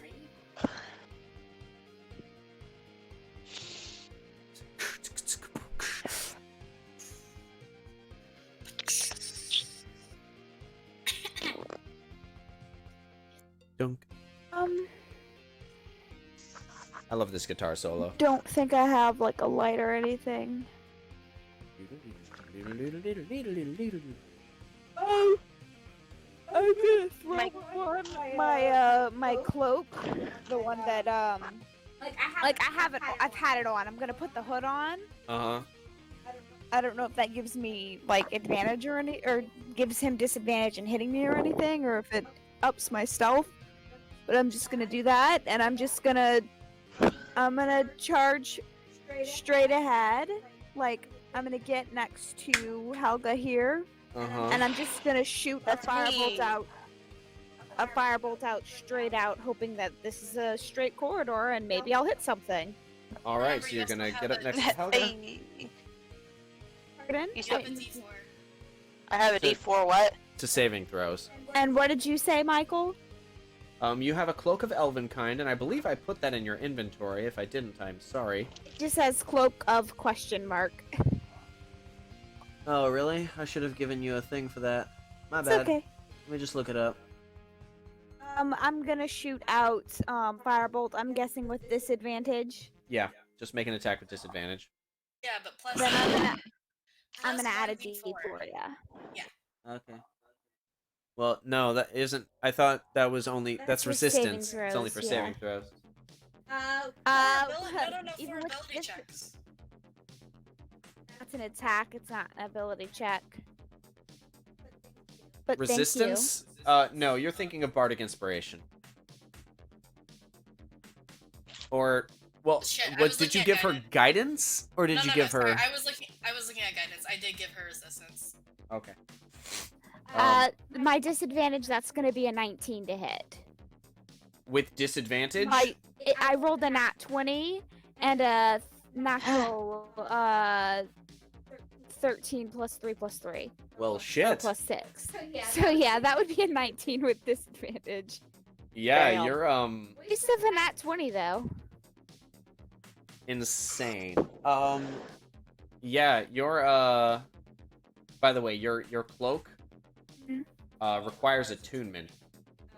Dunk. I love this guitar solo. Don't think I have like a light or anything. Oh, I'm gonna throw on my cloak, the one that I've had it on. I'm gonna put the hood on. Uh-huh. I don't know if that gives me like advantage or gives him disadvantage in hitting me or anything, or if it ups my stealth. But I'm just gonna do that, and I'm gonna charge straight ahead. Like, I'm gonna get next to Helga here, Uh-huh. and I'm just gonna shoot a That's firebolt me. out. A firebolt out straight out, hoping that this is a straight corridor and maybe I'll hit something. All right, Remember, so you you're also gonna have get up a- next to Helga. Pardon? You You have a said- D4. I have a So- D4 what? To saving throws. And what did you say, Michael? You have a cloak of elven kind, and I believe I put that in your inventory. If I didn't, I'm sorry. It just says cloak of question mark. Oh, really? I should have given you a thing for that. My It's bad. okay. Let me just look it up. I'm gonna shoot out firebolt. I'm guessing with disadvantage. Yeah, just make an attack with disadvantage. Yeah, but plus. Then I'm plus gonna add a one D4. Yeah. Okay. Well, no, that isn't. I thought that was only. That's for saving resistance. It's only for throws, saving yeah. throws. No, even for with ability this- checks. That's an attack. It's not an ability check. But Resistance? No, you're thinking of Bardic Inspiration. Or, well, Shit, I what was did looking you at give her guidance. guidance, or did No, you no, give no, her? sorry, I was looking at guidance. I did give her resistance. Okay. thank you. My disadvantage. That's gonna be a 19 to hit. With disadvantage? I rolled a nat 20 and a natural 13 plus 3 plus 3. Well, Or shit. plus 6. So yeah, that would be a 19 with disadvantage. Yeah, Damn. you're Waste of a nat 20 though. insane. Yeah, by the way, your cloak Mhm. requires attunement.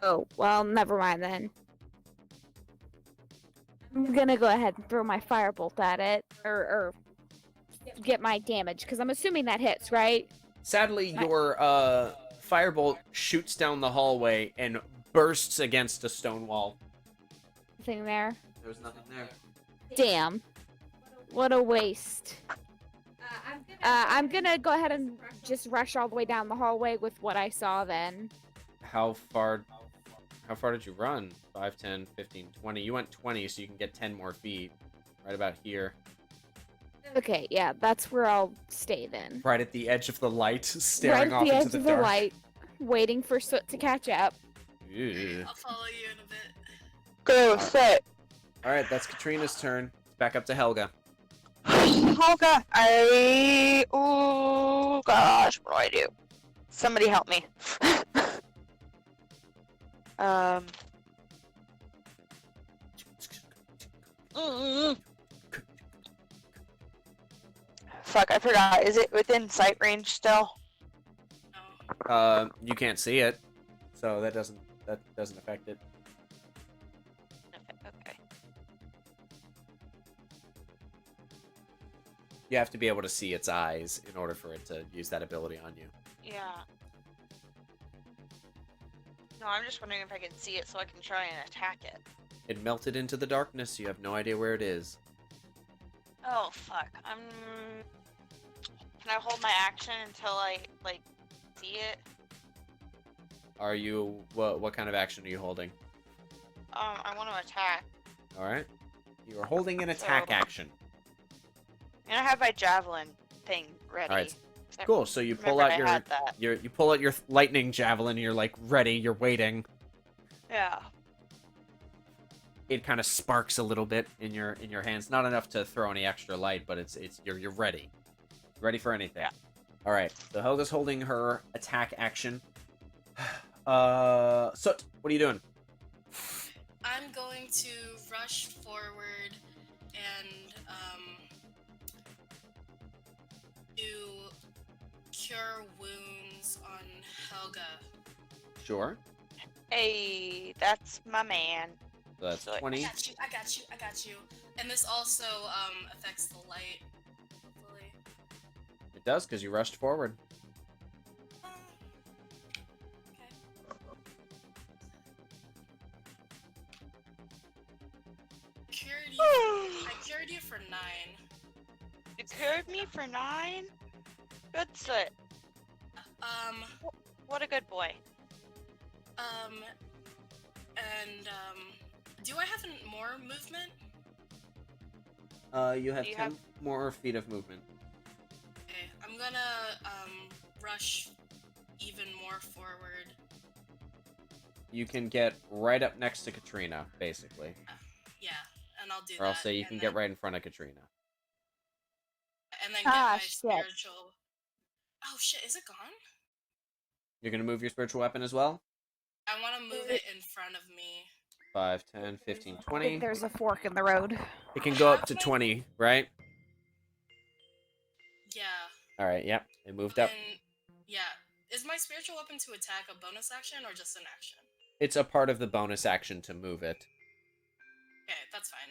Oh, well, never mind then. I'm gonna go ahead and throw my firebolt at it, or get my damage, because I'm assuming that hits, right? Sadly, My- your firebolt shoots down the hallway and bursts against a stone wall. Thing there. There was nothing there. Damn. What a waste. I'm gonna go ahead and just rush all the way down the hallway with what I saw then. How far did you run? 5, 10, 15, 20. You went 20, so you can get 10 more feet. Right about here. Okay, yeah, that's where I'll stay then. Right at the edge of the light, Right staring at off the into edge the of the dark. light, waiting for Soot to catch up. Ew. I'll follow you in a bit. Go sit. Alright, that's Katrina's turn. It's back up to Helga. Helga, oh gosh, what do? Somebody help me. Fuck, I forgot. Is it within sight range still? No. You can't see it, so that doesn't affect it. Okay. You have to be able to see its eyes in order for it to use that ability on you. Yeah. No, I'm just wondering if I can see it so I can try and attack it. It melted into the darkness. You have no idea where it is. Oh fuck. Can I hold my action until I see it? Are you what kind of action are you holding? I want to attack. All right. You are holding an attack So- action. And I have my javelin thing ready. All right. I Cool. So you pull remembered out I your had that. you pull out your lightning javelin. And you're like ready. You're waiting. Yeah. It kind of sparks a little bit in your hands. Not enough to throw any extra light, but you're ready. Ready for anything. Yeah. All right. So Helga's holding her attack action. Soot, what are you doing? I'm going to rush forward and do cure wounds on Helga. Sure. Hey, that's my man. So that's So, like, 20. I got you. And this also affects the light, hopefully. It does because you rushed forward. Okay. I cured you for 9. You cured me for 9? Good soot. What a good boy. And do I have more movement? You have Do you 10 have- more feet of movement. Okay, I'm gonna rush even more forward. You can get right up next to Katrina, basically. Yeah, and I'll do Or that. I'll say you and can then, get right in front of Katrina. And then get Ah, my shit. spiritual. Oh shit! Is it gone? You're gonna move your spiritual weapon as well? I want to move it in front of me. 5, 10, 15, I 20. think there's a fork in the road. It can go up to 20, right? Yeah. Alright, yep. It moved up. And yeah, is my spiritual weapon to attack a bonus action or just an action? It's a part of the bonus action to move it. Okay, that's fine.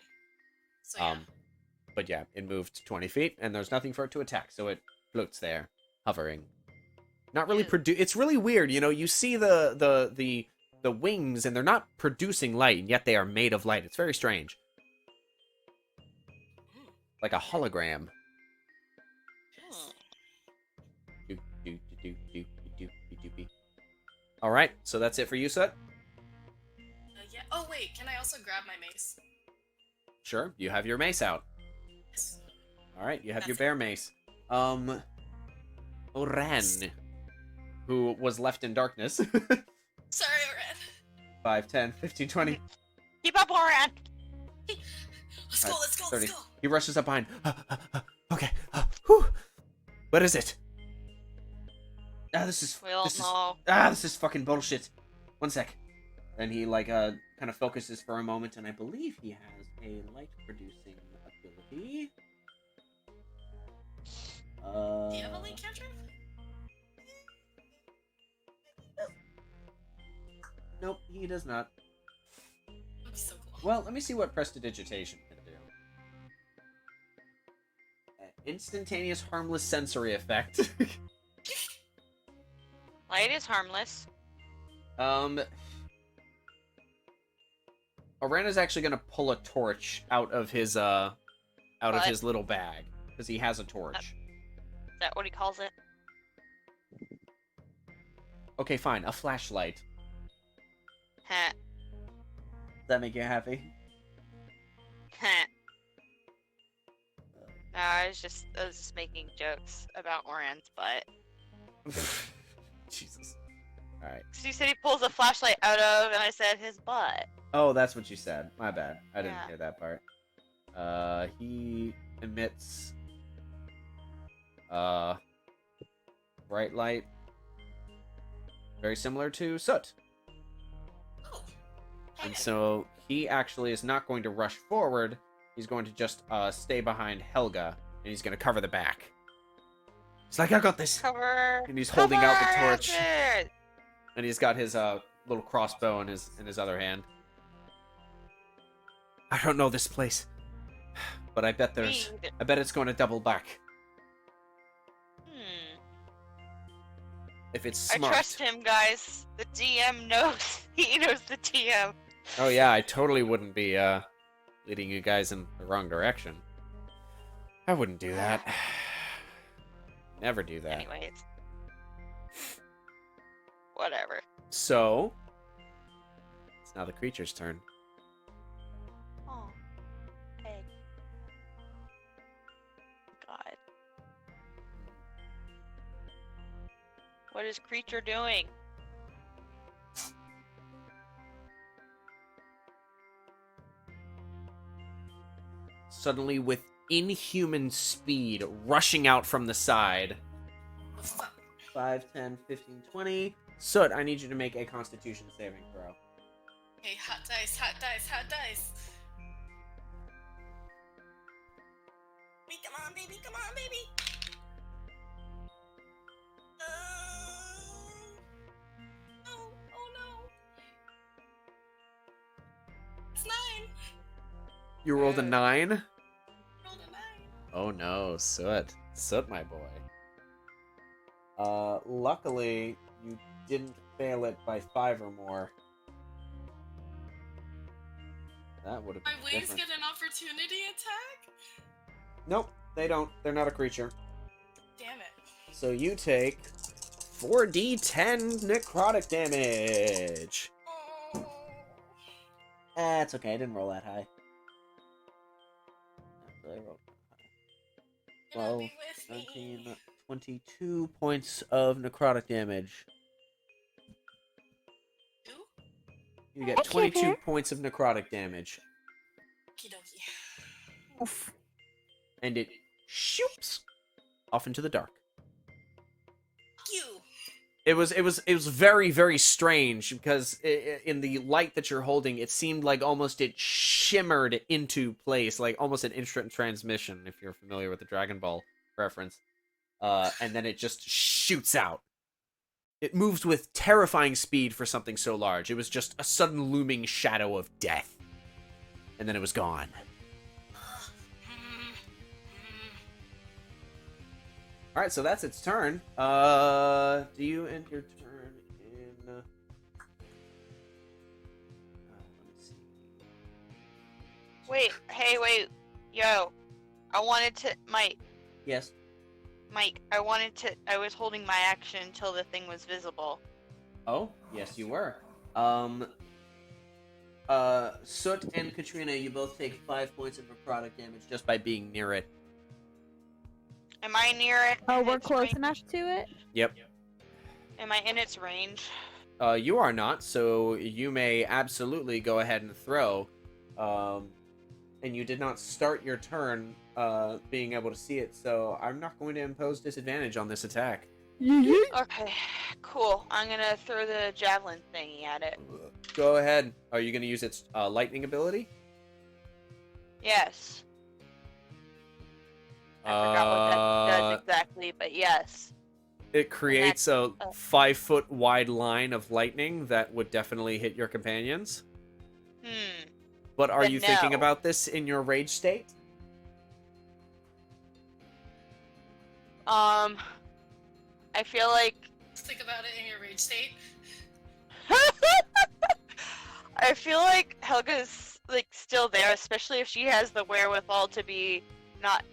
So yeah. But yeah, it moved 20 feet, and there's nothing for it to attack, so it floats there, hovering. Not really Yeah. It's really weird, you know. You see the wings, and they're not producing light, and yet they are made of light. It's very strange, Hmm. like a hologram. Hmm. All right, so that's it for you, Sut. Yeah. Oh wait, can I also grab my mace? Sure, you have your mace out. Yes. All right, you have your That's it. bear mace. Oren, who was left in darkness. Sorry, Red. 5, 10, 15, 20. Keep up, Oran. Let's go. Let's go. 30. Let's go. He rushes up behind. Okay. Whew. What is it? This is. We don't this know. This is fucking bullshit. One sec. Then he kind of focuses for a moment, and I believe he has a light producing ability. Do you have a link cantrip? Nope, he does not. That'd be so cool. Well, let me see what prestidigitation can do. Instantaneous harmless sensory effect. Light is harmless. Orena's actually gonna pull a torch out of his of What? his little bag because he has a torch. Is that what he calls it? Okay, fine, a flashlight. Heh. Does that make you happy? Heh. No, I was just making jokes about Oran's butt. Jesus. All right. So you said he pulls a flashlight out of, and I said his butt. Oh, that's what you said. My bad. I didn't Yeah. hear that part. He emits bright light, very similar to soot. Oh. And so he actually is not going to rush forward. He's going to just stay behind Helga, and he's going to cover the back. He's like, I got this. Cover. And he's holding out the Cover torch. it! And he's got his little crossbow in his other hand. I don't know this place, but I bet Read. I bet it's going to double back Hmm. if it's smart. I trust him, guys. The DM knows. He knows the DM. Oh yeah, I totally wouldn't be leading you guys in the wrong direction. I wouldn't do that. Never do that. Anyways. Whatever. So, it's now the creature's turn. Oh. Egg. God. What is creature doing? Suddenly, with inhuman speed, rushing out from the side. Oh, fuck. 5, 10, 15, 20. Soot, I need you to make a constitution saving throw. Okay, hot dice, hot dice, hot dice. Come on, baby, come on, baby. Oh no. It's 9. You rolled a 9? Rolled a 9. Oh no, Soot. Soot, my boy. Luckily, you didn't fail it by 5 or more. That would have My been wings different. get an opportunity attack? Nope, they don't. They're not a creature. Damn it. So you take 4d10 necrotic damage. Oh. That's okay, I didn't roll that high. really rolled. You're not 12, be with me. 19, 22 points of necrotic damage. Two? You get Thank you, 22 dear. points of necrotic damage, Okie dokie. Oof. And it shoops off into the dark. Fuck you. It was very, very strange because in the light that you're holding, it seemed like almost it shimmered into place, like almost an instant transmission, if you're familiar with the Dragon Ball reference. And then it just shoots out. It moves with terrifying speed for something so large. It was just a sudden looming shadow of death. And then it was gone. Alright, so that's its turn. Do you end your turn in... let me see. Wait, hey, wait. Yo. I wanted to... Yes. Mike, I was holding my action until the thing was visible. Oh, yes you were. Soot and Katrina, you both take 5 points of necrotic damage Just by being near it. Am I near it? Oh, in we're its close range? enough to it? Yep. Am I in its range? You are not, so you may absolutely go ahead and throw. And you did not start your turn being able to see it, so I'm not going to impose disadvantage on this attack. Okay, cool. I'm gonna throw the javelin thingy at it. Go ahead. Are you going to use its lightning ability? Yes. I forgot what that does exactly, but yes. It creates a 5-foot wide line of lightning that would definitely hit your companions. But are Then you thinking no. about this in your rage state? I feel like Think about it in your rage state. I feel like Helga's like still there, especially if she has the wherewithal to be not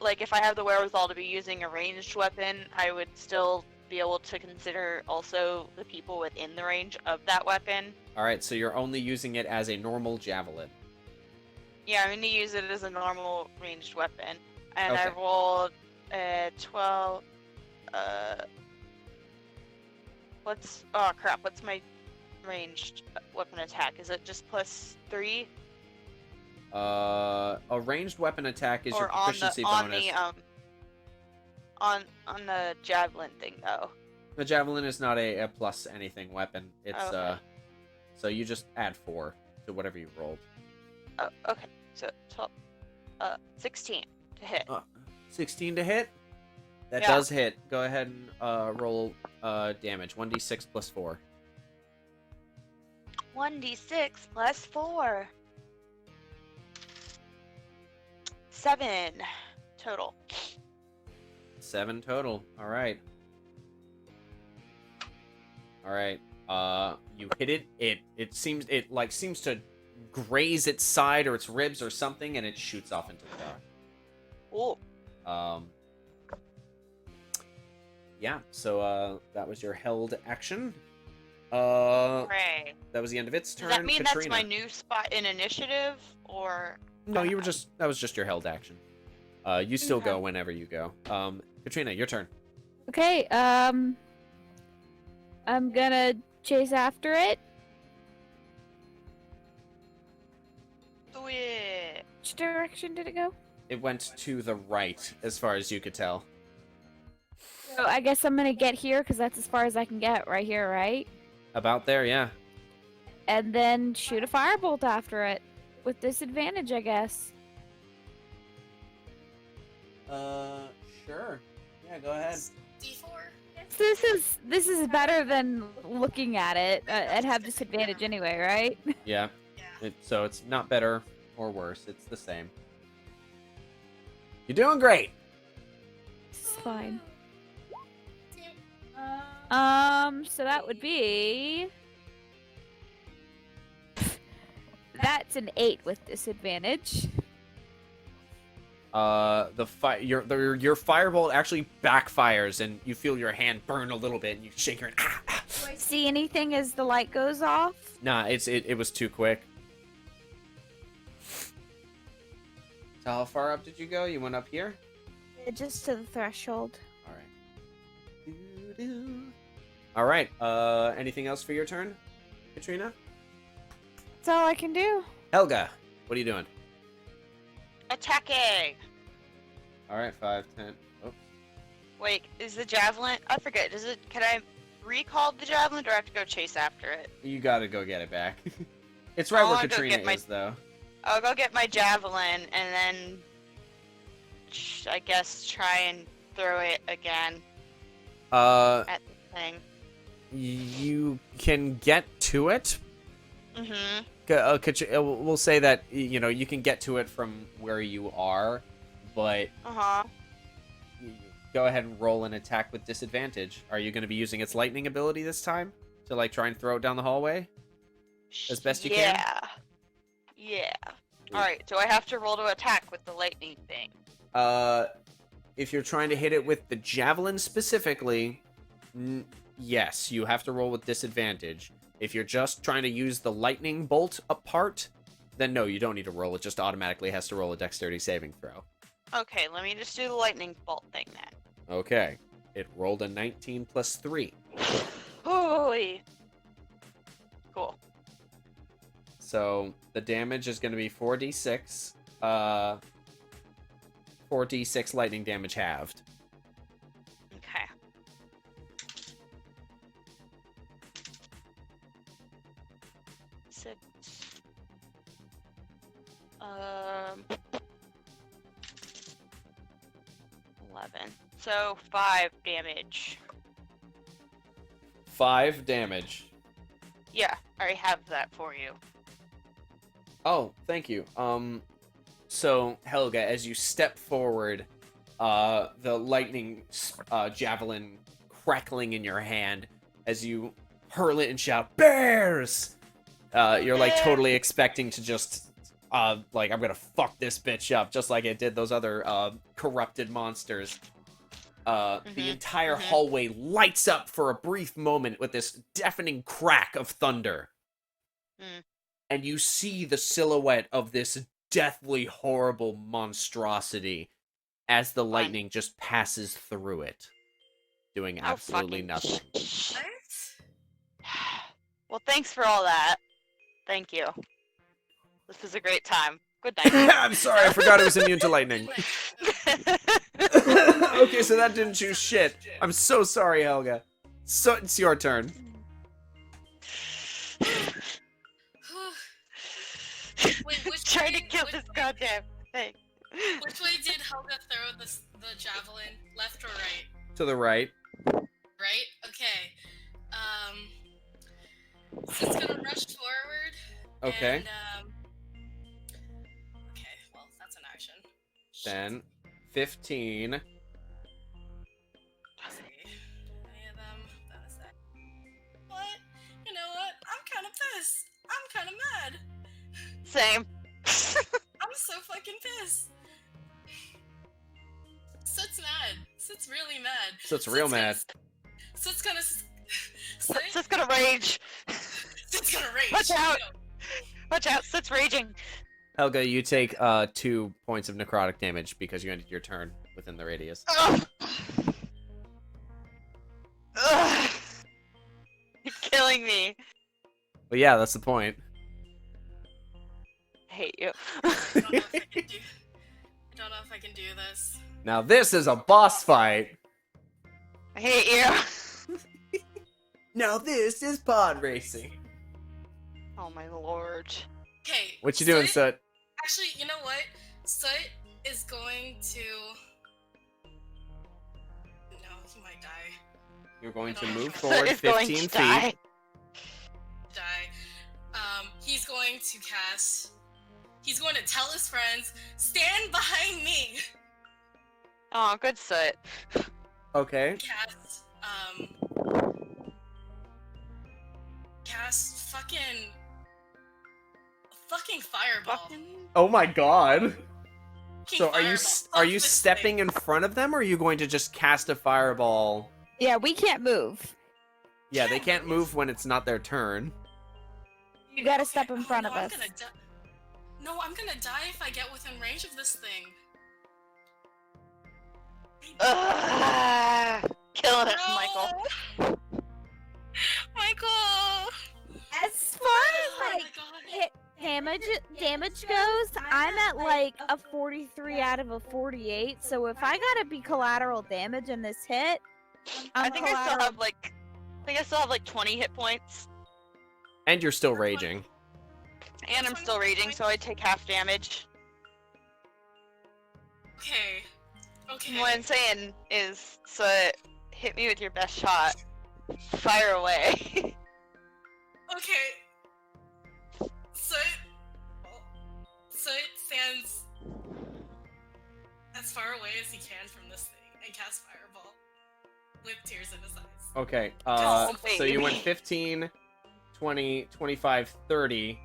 like if I have the wherewithal to be using a ranged weapon, I would still be able to consider also the people within the range of that weapon. Alright, so you're only using it as a normal javelin. Yeah, I'm gonna use it as a normal ranged weapon. And I Okay. rolled 12 what's my ranged weapon attack? Is it just +3? A ranged weapon attack is Or your proficiency on bonus. the javelin thing though. The javelin is not a plus anything weapon. It's Okay. so you just add 4 to whatever you rolled. Oh, okay. So 12, 16 to hit. 16 to hit. That Yeah. does hit. Go ahead and roll damage. 1d6 plus 4. 1d6 plus 4. 7 total. 7 total. All right. All right. You hit it. It seems to graze its side or its ribs or something, and it shoots off into the dark. Ooh. Yeah. So that was your held action. Hooray. That was the end of its turn. Does that mean Katrina. that's my new spot in initiative, or? No, that was just your held action. You still Okay. go whenever you go. Katrina, your turn. Okay, I'm gonna chase after it. Do it. Which direction did it go? It went to the right, as far as you could tell. So I guess I'm gonna get here because that's as far as I can get right here, right? About there, yeah. And then shoot a firebolt after it with disadvantage, I guess. Sure. Yeah, go ahead. D4. This is better than looking at it. I'd have disadvantage anyway, right? Yeah. Yeah. So it's not better or worse. It's the same. You're doing great. It's fine. Damn. So that would be. That's an 8 with disadvantage. Your firebolt actually backfires, and you feel your hand burn a little bit, and you shake your hand. Do I see anything as the light goes off? Nah, it was too quick. So how far up did you go? You went up here? Just to the threshold. All right. Doo-doo. All right. Anything else for your turn, Katrina? That's all I can do. Helga, what are you doing? Attacking! All right, 5, 10. Oh, Wait, is the javelin? I forget. Can I recall the javelin, or do I have to go chase after it? you gotta go get it back. It's right I where wanna go Katrina get my- is, though. I'll go get my javelin and then, I guess, try and throw it again at the thing. You can get to it. Mm-hmm. We'll say that you can get to it from where you are, but Uh-huh. go ahead and roll an attack with disadvantage. Are you going to be using its lightning ability this time to like try and throw it down the hallway as best you can? Yeah. Alright, do I have to roll to attack with the lightning thing? If you're trying to hit it with the javelin specifically, yes, you have to roll with disadvantage. If you're just trying to use the lightning bolt apart, then no, you don't need to roll. It just automatically has to roll a dexterity saving throw. Okay, let me just do the lightning bolt thing then. Okay. It rolled a 19 plus 3. Holy. Cool. So the damage is going to be 4d6. 4d6 lightning damage halved. Okay. Six. 11. So 5 damage. 5 damage. Yeah, I already have that for you. Oh, thank you. So Helga, as you step forward, the lightning javelin crackling in your hand as you hurl it and shout, "Bears!" You're like totally expecting to just, like, I'm gonna fuck this bitch up, just like it did those other corrupted monsters. The entire hallway lights up for a brief moment with this deafening crack of thunder. And you see the silhouette of this deathly horrible monstrosity as the lightning just passes through it, doing absolutely nothing. Well, thanks for all that. Thank you. This was a great time. Good night. I'm sorry, I forgot it was immune to lightning. Okay, so that didn't choose shit. I'm so sorry, Helga. So it's your turn. Wait, which Trying way, to kill which this way- goddamn thing. Which way did Helga throw the javelin? Left or right? To the right. Right? Okay. So it's gonna rush forward. Okay. And, okay, well, that's an action. Then 15. Let's see. Any of them? That is that. What? You know what? I'm kind of pissed. I'm kind of mad. Same. I'm so fucking pissed. Soot's mad. Soot's really mad. So it's real mad. Soot's gonna. Sit's gonna rage. Soot's gonna rage. Watch out. You know. Watch out, Sit's raging. Helga, you take 2 points of necrotic damage because you ended your turn within the radius. Ugh. Ugh. You're killing me. But yeah, that's the point. I hate you. I don't know if I can do this. Now this is a boss fight. I hate you. Now this is pod racing. Oh my lord. Okay. What you doing, Soot? Actually, you know what? Soot is going to. No, he might die. You're going to Soot move is forward Is going 15 to die. feet. He's going to cast. He's going to tell his friends, "Stand behind me." Oh, good Sit. Okay. Cast fucking fireball. Oh my god. Fucking So are you fireball. are you Fuck this stepping thing. in front of them, or are you going to just cast a fireball? Yeah, we can't move. Yeah, they can't move when it's not their turn. You gotta step in Oh, front no, of I'm us. gonna die. No, I'm gonna die if I get within range of this thing. Killing it, No! Michael. Michael! As far Oh as my like god. hit damage goes, I'm at like a 43 out of a 48. So if I gotta be collateral damage in this hit, I I'm think I still have like 20 hit points, And you're still raging. and I'm still raging, so I take half damage. Okay. Okay. What I'm saying is, so hit me with your best shot. Fire away. Okay. So it stands as far away as he can from this thing and casts Fireball with tears in his eyes. Okay, Oh, so you went baby. 15, 20, 25, 30.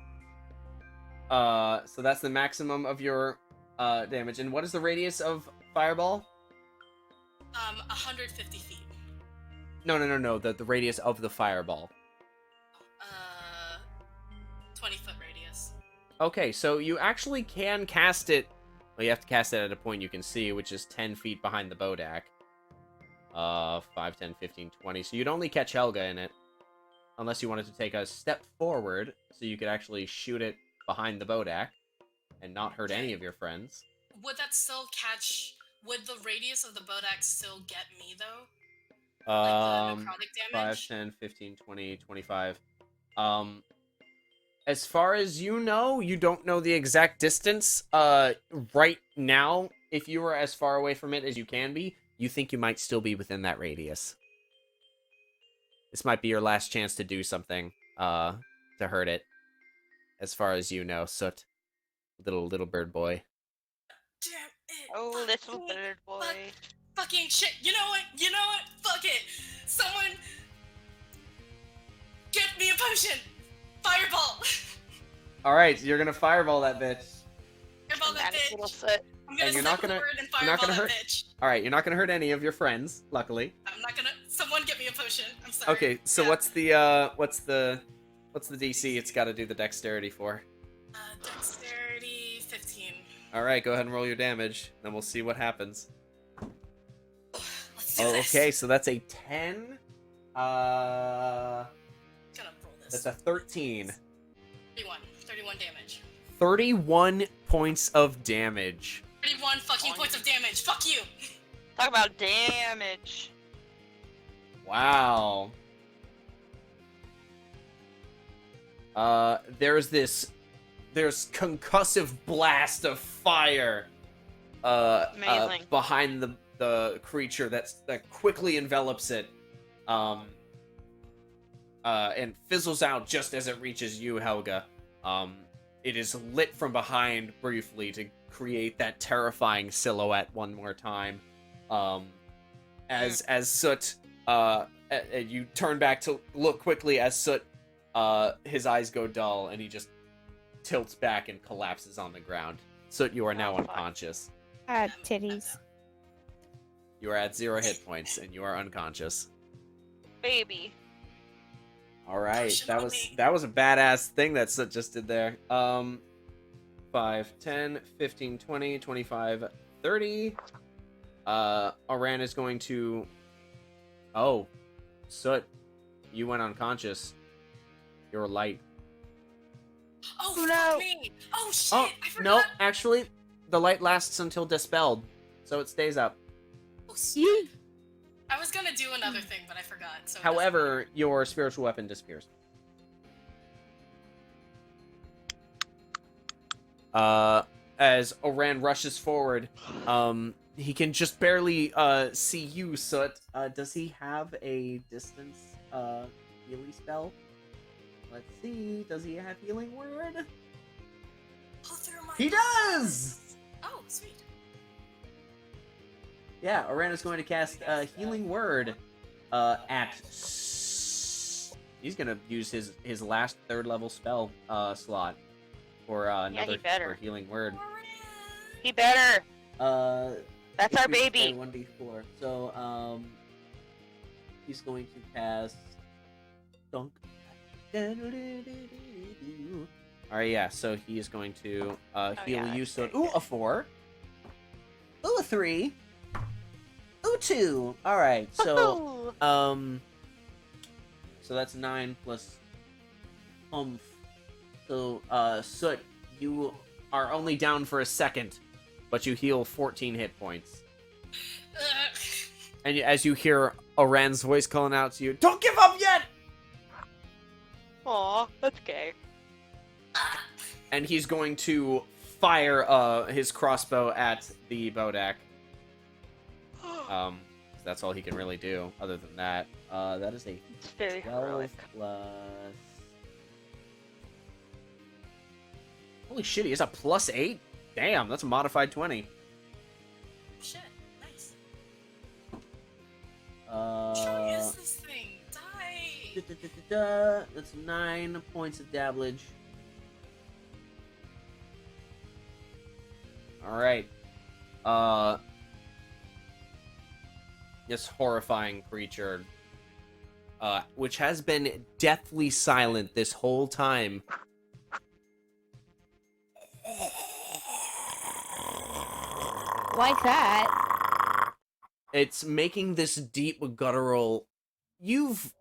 So that's the maximum of your damage. And what is the radius of Fireball? 150 feet. No. The radius of the Fireball. 20-foot radius. Okay, so you actually can cast it. Well, you have to cast it at a point you can see, which is 10 feet behind the Bodak. 5, 10, 15, 20. So you'd only catch Helga in it. Unless you wanted to take a step forward, so you could actually shoot it behind the Bodak and not hurt any of your friends. Would that still catch? Would the radius of the Bodak still get me though? The necrotic 5, damage? 10, 15, 20, 25. As far as you know, you don't know the exact distance. Right now, if you were as far away from it as you can be, you think you might still be within that radius. This might be your last chance to do something, to hurt it. As far as you know, Soot. Little bird boy. Damn it! Oh, little fucking- bird boy. Fucking shit! You know what? Fuck it! Someone give me a potion! Fireball! Alright, you're gonna fireball that bitch. Fireball that Dramatic little bitch! soot. I'm gonna And you're not step gonna- forward and you're not fireball gonna that hurt- bitch. Alright, you're not gonna hurt any of your friends, luckily. I'm not gonna. Someone get me a potion. I'm sorry. Okay, so Yeah. what's the DC it's gotta do the dexterity for? Dexterity 15. Alright, go ahead and roll your damage, then we'll see what happens. Let's do Oh, this. okay, so that's a 10. Gonna roll this. That's a 13. 31 damage. 31 points of damage. 31 fucking points of damage. Fuck you. Talk about damage. Wow. There's concussive blast of fire Amazing. behind the creature that quickly envelops it and fizzles out just as it reaches you, Helga. It is lit from behind briefly to create that terrifying silhouette one more time. As Soot, you turn back to look quickly as Soot, his eyes go dull and he just tilts back and collapses on the ground. Soot, you are now Oh, fuck. unconscious. Titties. You are at 0 hit points and you are unconscious. Baby. All right, Push that on was me. that was a badass thing that Soot just did there. 5, 10, 15, 20, 25, 30. Oran is going to... Oh, Soot, you went unconscious. You're light. Oh, Oh, fuck no. me. Oh, shit. Oh, I forgot. no, actually, the light lasts until dispelled, so it stays up. Oh, shit. I was gonna do another thing, but I forgot. So it doesn't However, your spiritual weapon disappears. As Oran rushes forward, he can just barely see you, Soot. Does he have a distance healing spell? Let's see. Does he have healing word? matter. Pull through my He does! Oh, sweet. Yeah, Oran is going to cast healing word at... He's going to use his last 3rd level spell slot for another better. for healing word. He better. That's our baby. 1d4. So, he's going to cast Dunk. Alright, yeah, so he is going to heal yeah, you. that's So, very ooh, good. a 4. Ooh, a 3. Ooh, 2. Alright, so, Woohoo! so that's 9 plus Humph. So, Soot, you are only down for a second, but you heal 14 hit points. And as you hear Oran's voice calling out to you, "Don't give up yet!" Aw, that's gay. And he's going to fire his crossbow at the Bodak. That's all he can really do. Other than that, that is a It's very 12 heroic. plus. Holy shit, he has a +8? Damn, that's a modified 20. Shit, nice. Strong is this thing? Die! That's 9 points of damage. Alright. This horrifying creature, which has been deathly silent this whole time, Like that. it's making this deep guttural. You've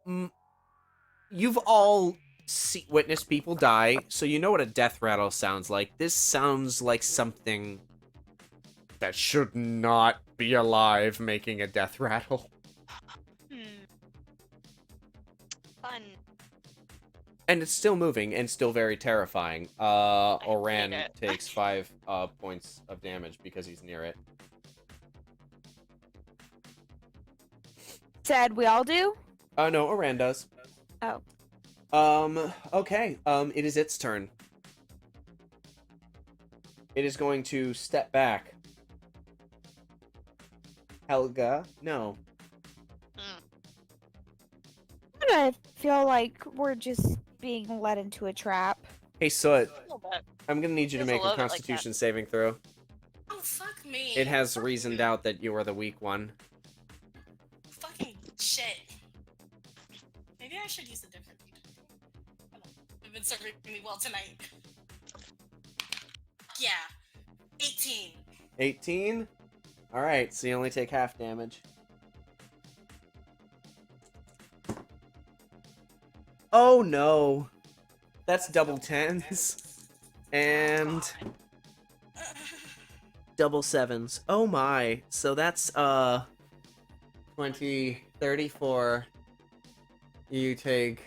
all witnessed people die, so you know what a death rattle sounds like. This sounds like something that should not be alive making a death rattle. Fun. And it's still moving and still very terrifying. Oran hate it. takes 5 points of damage because he's near it. Said we all do? No, Oran does. Oh. Okay. It is its turn. It is going to step back. Helga? No. I feel like we're just being led into a trap. Hey, Soot. A little bit. I'm gonna need you to Feels a make a little bit like Constitution saving throw. Oh, fuck me. It has Fuck reasoned you. out that you are the weak one. Fucking shit. Maybe I should use a different lead. I don't know. You've been serving me well tonight. Yeah. 18. 18? Alright, so you only take half damage. Oh no. That's double 10s. And double 7s. Oh my. So that's 20, 34. You take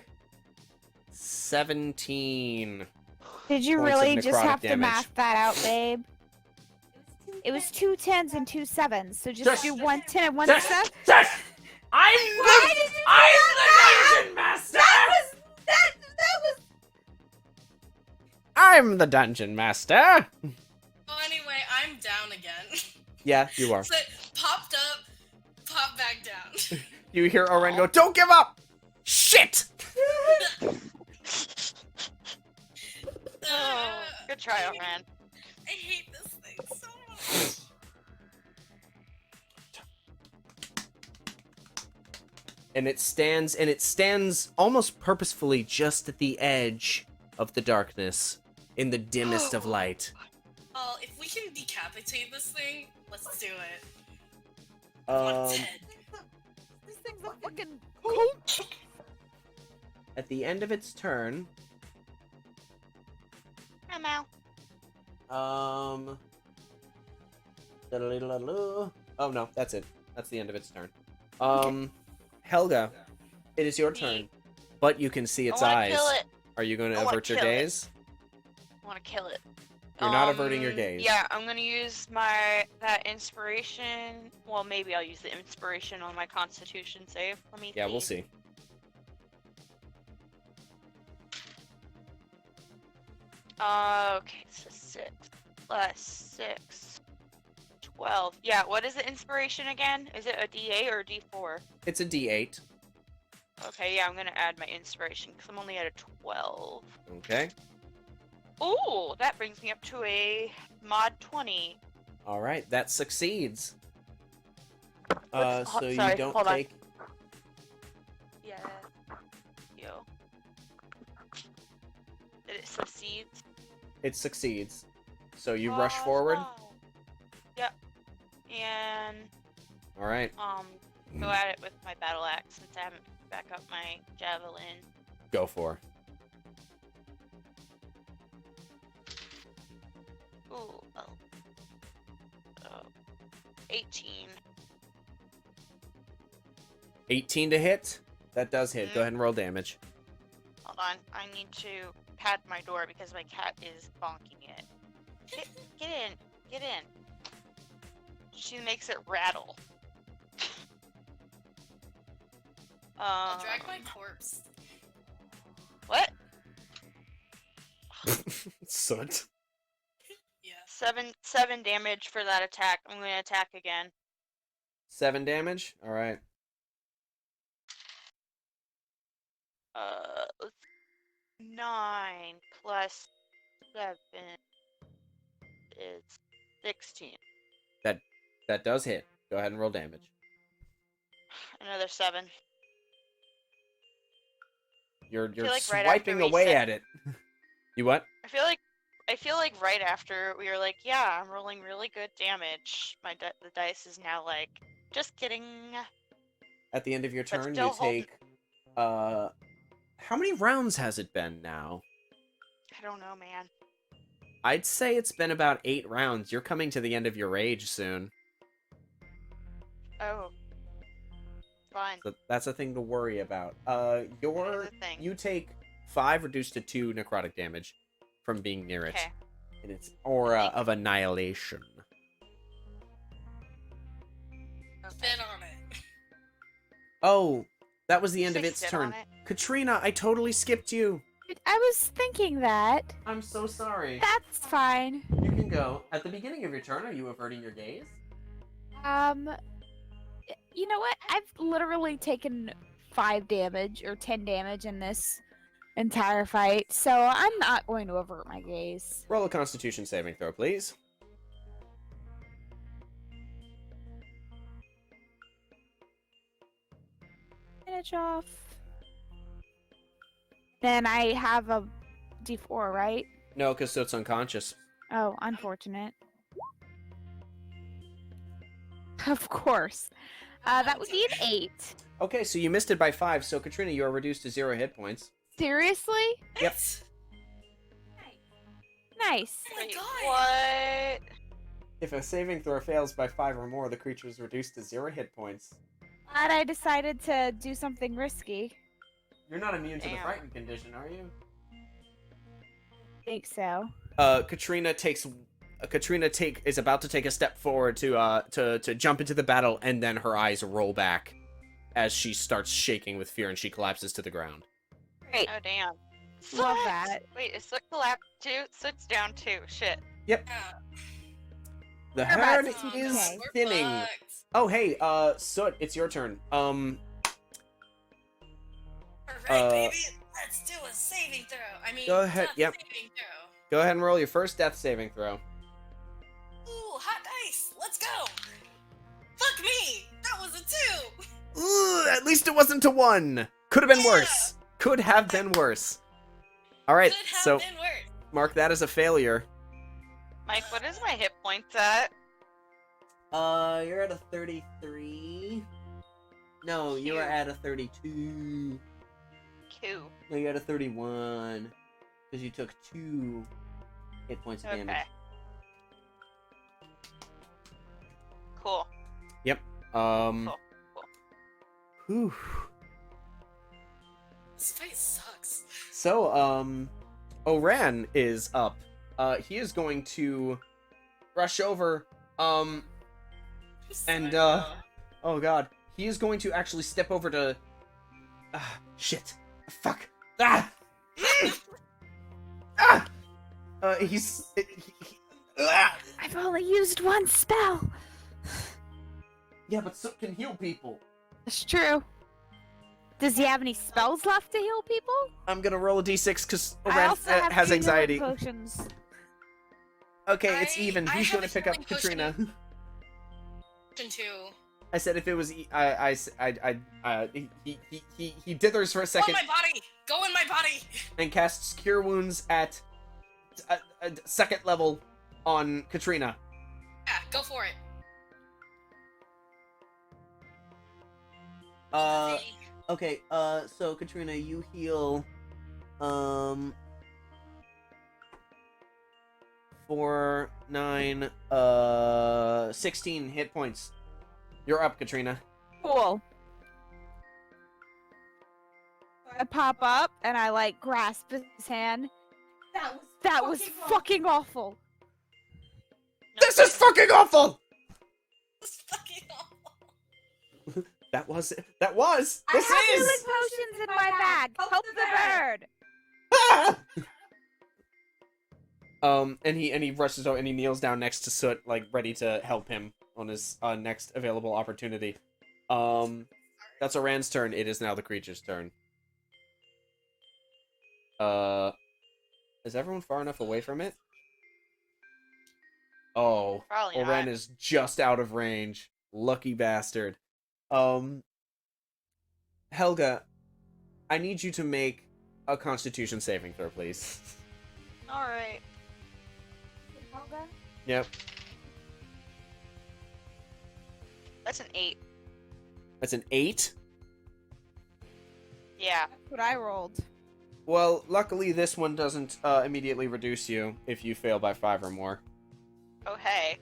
17. Did you Points of really just necrotic have to damage. math that out, babe? It was 2 10s and 2 7s, so just do 1 10 and 1 7. I'm the dungeon master! I'm the dungeon master! Well, anyway, I'm down again. Yeah, you are. So it popped up, popped back down. You hear Oren go, "Don't give up!" Shit! Oh, good try, Oran. I hate this thing so much. And it stands almost purposefully just at the edge of the darkness, in the dimmest of light. Well, if we can decapitate this thing, let's do it. I want its head. This thing's a fucking At the end of its turn, I'm out. oh no, that's it. That's the end of its turn. Helga, it is your turn, but you can see its I wanna eyes. kill it. Are you going to I wanna avert your kill it. gaze? I want to kill it. You're not averting your gaze. Yeah, I'm gonna use that inspiration. Well, maybe I'll use the inspiration on my Constitution save. Let me. Yeah, we'll see. Okay, so 6 plus 6, 12. Yeah, what is the inspiration again? Is it a D8 or a D4? It's a D8. Okay, yeah, I'm gonna add my inspiration because I'm only at a 12. Okay. Ooh, that brings me up to a mod 20. All right, that succeeds. What's- So you sorry, don't hold on. take. Yeah. Yo. Did it succeeds. It succeeds. So you rush forward. Yep. And All right. go at it with my battle axe since I haven't picked back up my javelin. Go for. Ooh, 18. 18 to hit. That does hit. Go Mhm. ahead and roll damage. Hold on, I need to pat my door because my cat is bonking it. Get in. She makes it rattle. I'll drag my corpse. What? Soot. Yeah. 7 damage for that attack. I'm gonna attack again. 7 damage. All right. 9 plus 7 is 16. That does hit. Go ahead and roll damage. Another 7. You're like right swiping after we away said- at it. You what? I feel like right after we were like, yeah, I'm rolling really good damage. The dice is now like, just kidding. At the end of your But turn, still you take. How many rounds has it been now? I don't know, man. I'd say it's been about 8 rounds. You're coming to the end of your rage soon. Oh. Fine. So that's a thing to worry about. That is a thing. You take 5 reduced to 2 necrotic damage from being near it. Okay. And its aura of annihilation. Spin on it. Oh, that was the end of Say its sit turn. on it. Katrina, I totally skipped you. I was thinking that. I'm so sorry. That's fine. You can go. At the beginning of your turn, are you averting your gaze? You know what? I've literally taken 5 damage or 10 damage in this entire fight, so I'm not going to avert my gaze. Roll a Constitution saving throw, please. Finish off. Then I have a D4, right? No, because Soot's unconscious. Oh, unfortunate. Of course. That would be an 8. Okay, so you missed it by 5, so Katrina, you are reduced to 0 hit points. Seriously? Yep. Nice. Oh my Wait, god. what? If a saving throw fails by 5 or more, the creature is reduced to 0 hit points. Glad I decided to do something risky. You're not immune to the Damn. frightened condition, are you? Think so. Katrina is about to take a step forward to jump into the battle, and then her eyes roll back as she starts shaking with fear and she collapses to the ground. Great. Oh, damn. Love Soot! that. Wait, is Soot collapsed too? Soot's down too. Shit. Yeah. The We're about herd to Oh, is okay. we're thinning. fucked. Oh, hey, Soot, it's your turn. Alright, baby. Let's do a saving throw. I mean, Go ahead, death yep. saving throw. Go ahead and roll your first death saving throw. Ooh, hot dice. Let's go. Fuck me. That was a 2. Ooh, at least it wasn't a 1. Could have been worse. Could have been worse. All right, Could have so been worse. mark that as a failure. Mike, what is my hit points at? You're at a 33. No, you were Cute. at a 32. Q. No, you're at a 31. Because you took 2 hit points of Okay. damage. Cool. Cool. Whew. This fight sucks. So, Oran is up. He is going to rush over, and, oh god. He is going to actually step over to... shit. Fuck. Ah! Ah! Ah! I've only used 1 spell. Yeah, but Soot can heal people. That's true. Does he have any spells left to heal people? I'm gonna roll a d6 because I Oran also have has 2 anxiety. healing potions. Okay, it's I- even. I He's have gonna a pick up healing potion. Katrina. Two. I said if it was he dithers for a Go in second, my body. Go in my body. and casts Cure Wounds at a second level on Katrina. Yeah, go for it. Okay, so Katrina, you heal, 4, 9, 16 hit points. You're up, Katrina. Cool. I pop up and I like grasp his hand. That was fucking awful. No This is kidding. fucking awful! It's fucking awful. That was. This I have healing is! potions in my bag. Help the bird. Ah! And he rushes over and he kneels down next to Soot, like ready to help him on his next available opportunity. That's Oran's turn. It is now the creature's turn. Is everyone far enough away from it? Oh, Probably Oran not. is just out of range. Lucky bastard. Helga, I need you to make a Constitution saving throw, please. All right. Yep. That's an 8. That's an 8. Yeah. That's what I rolled. Well, luckily this one doesn't immediately reduce you if you fail by 5 or more. Oh hey.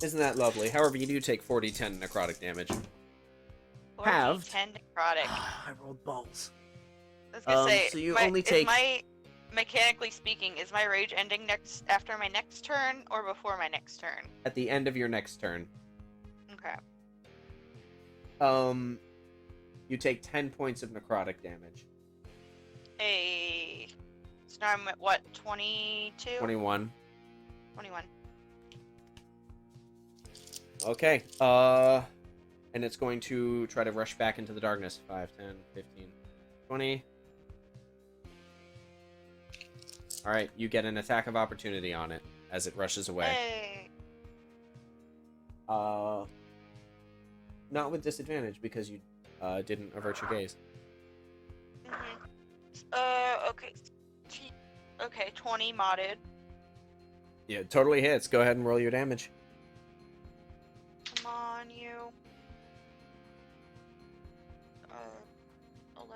Isn't that lovely? However, you do take 40-10 necrotic damage. Halved. 10 necrotic. I rolled balls. I was gonna say, so you my, only is take- mechanically speaking, is my rage ending next after my next turn or before my next turn? At the end of your next turn. Okay. You take 10 points of necrotic damage. Hey. So now I'm at what? 22? 21. 21. Okay. And it's going to try to rush back into the darkness. 5, 10, 15, 20. Alright, you get an attack of opportunity on it as it rushes away. Hey. Not with disadvantage because you didn't avert your gaze. Okay. Okay, 20 modded. Yeah, it totally hits. Go ahead and roll your damage. Come on, you. 11.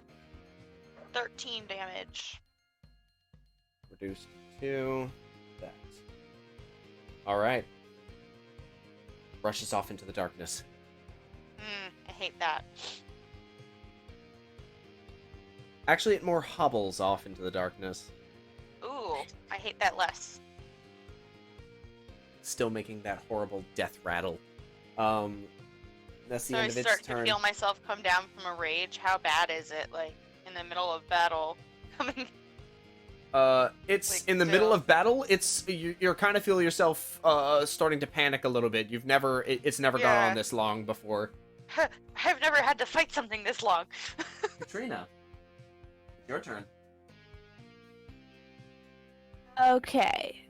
13 damage. Reduced to that. Alright. Rushes off into the darkness. I hate that. Actually, it more hobbles off into the darkness. Ooh, I hate that less. Still making that horrible death rattle. That's the So I end of its start to turn. feel myself come down from a rage. How bad is it, like, in the middle of battle? Coming. It's Like, in the middle still- of battle. It's you're kind of feel yourself starting to panic a little bit. It's never gone Yeah. on this long before. I've never had to fight something this long. Katrina, your turn. Okay.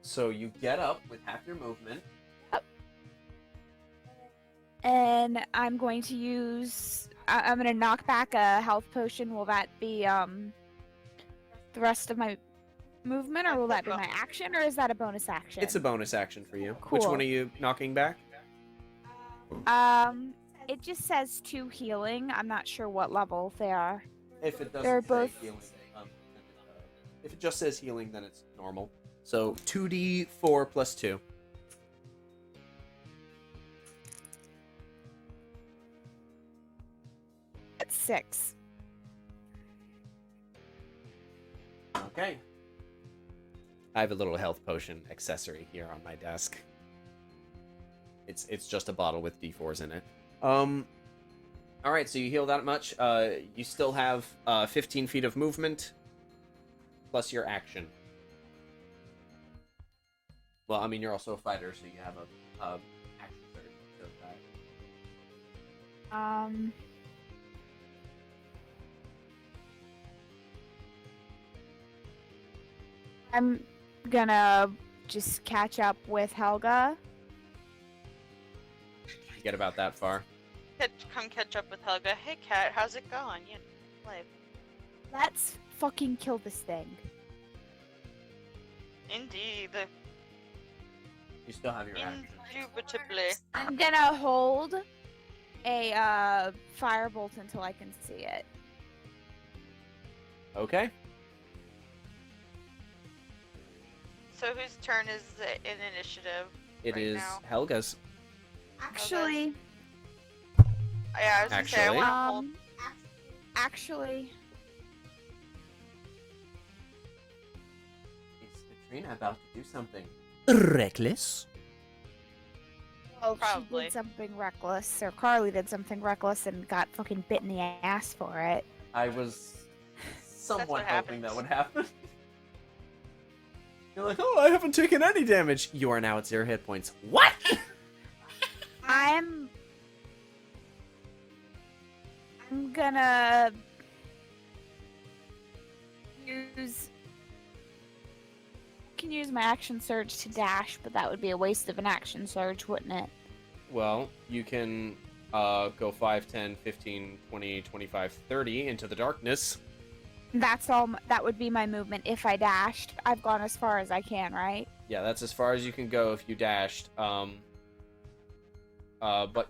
So you get up with half your movement. And I'm going to use. I'm going to knock back a health potion. Will that be the rest of my movement, or will that be my action, or is that a bonus action? It's a bonus action for you. Which Cool. one are you knocking back? It just says 2 healing. I'm not sure what level they are. If it doesn't They're say both- healing, if it just says healing, then it's normal. So 2d4 plus 2. It's 6. Okay. I have a little health potion accessory here on my desk. It's just a bottle with d4s in it. All right, so you heal that much. You still have 15 feet of movement plus your action. Well, I mean, you're also a fighter, so you have a action surge. So that... I'm gonna just catch up with Helga. You get about that far. come catch up with Helga. Hey, Cat, how's it going? You know, life. Let's fucking kill this thing. Indeed. You still have your action. Indubitably. I'm gonna hold a firebolt until I can see it. Okay. So whose turn is it in initiative? It Right is now. Helga's. Actually, Yeah, I was gonna say I Actually? want to hold. Actually, Is Katrina about to do something reckless? oh, she Probably. did something reckless, or Carly did something reckless and got fucking bit in the ass for it. I was somewhat what hoping that happens. would happen. You're like, oh, I haven't taken any damage. You are now at 0 hit points. What? I'm gonna use my action surge to dash, but that would be a waste of an action surge, wouldn't it? Well, you can go 5, 10, 15, 20, 25, 30 into the darkness. That's all. That would be my movement if I dashed. I've gone as far as I can, right? Yeah, that's as far as you can go if you dashed. But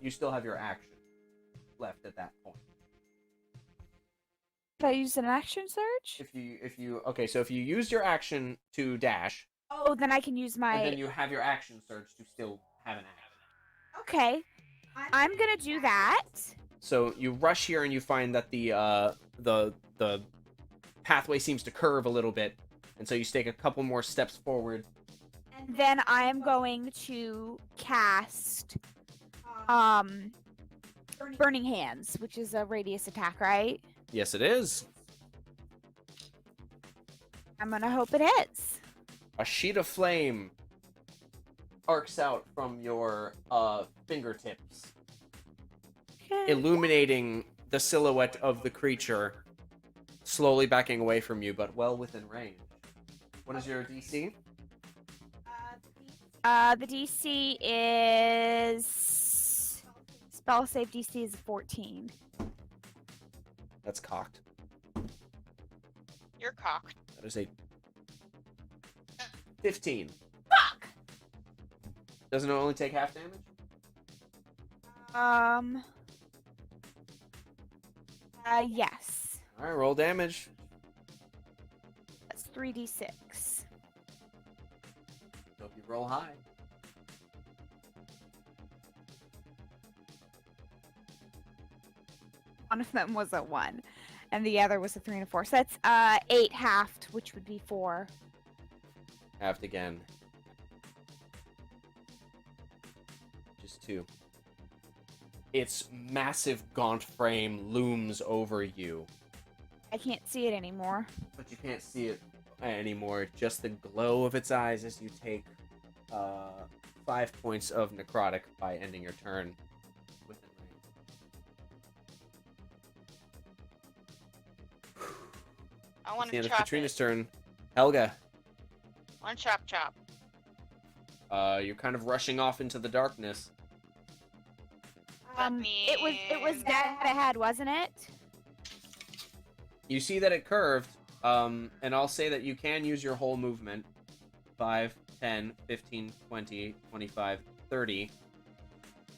you still have your action left at that point. Did I use an action surge? If you okay, so if you use your action to dash, Oh, then I can use my. and then you have your action surge to still have an action. Okay, I'm gonna do that. So you rush here and you find that the pathway seems to curve a little bit, and so you take a couple more steps forward. And then I am going to cast Burning Hands, which is a radius attack, right? Yes, it is. I'm gonna hope it hits. A sheet of flame arcs out from your fingertips, illuminating the silhouette of the creature, slowly backing away from you, but well within range. What is your DC? The DC is spell save DC is 14. That's cocked. You're cocked. That is a 15. Fuck. Doesn't it only take half damage? Yes. All right, roll damage. That's 3d6. Hope you roll high. One of them was a 1, and the other was a 3 and a 4. So that's 8 halved, which would be 4. Halved again. Just 2. Its massive gaunt frame looms over you, I can't see it anymore. but you can't see it anymore. Just the glow of its eyes as you take 5 points of necrotic by ending your turn within range. I want The to end of chop Katrina's it. turn. Helga, I want to chop. you're kind of rushing off into the darkness. Let It was dead ahead, wasn't it? You see that it curved, and I'll say that you can use your whole movement. 5, 10, 15, 20, 25, 30,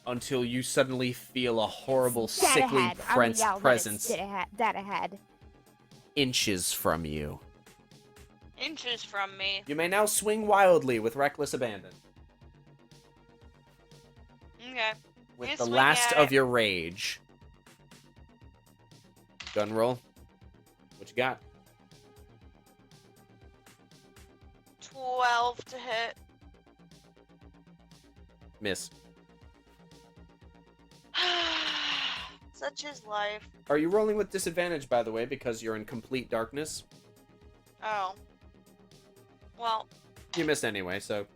until you suddenly feel a horrible, Dead sickly ahead. I'm gonna yell that it's presence dead ahead. inches from you. Inches from me. You may now swing wildly with reckless abandon. Okay. With You the swing last at of it. your rage. Gun roll. What you got? 12 to hit. Miss. Such is life. Are you rolling with disadvantage, by the way, because you're in complete darkness? Oh. Well, You missed anyway, so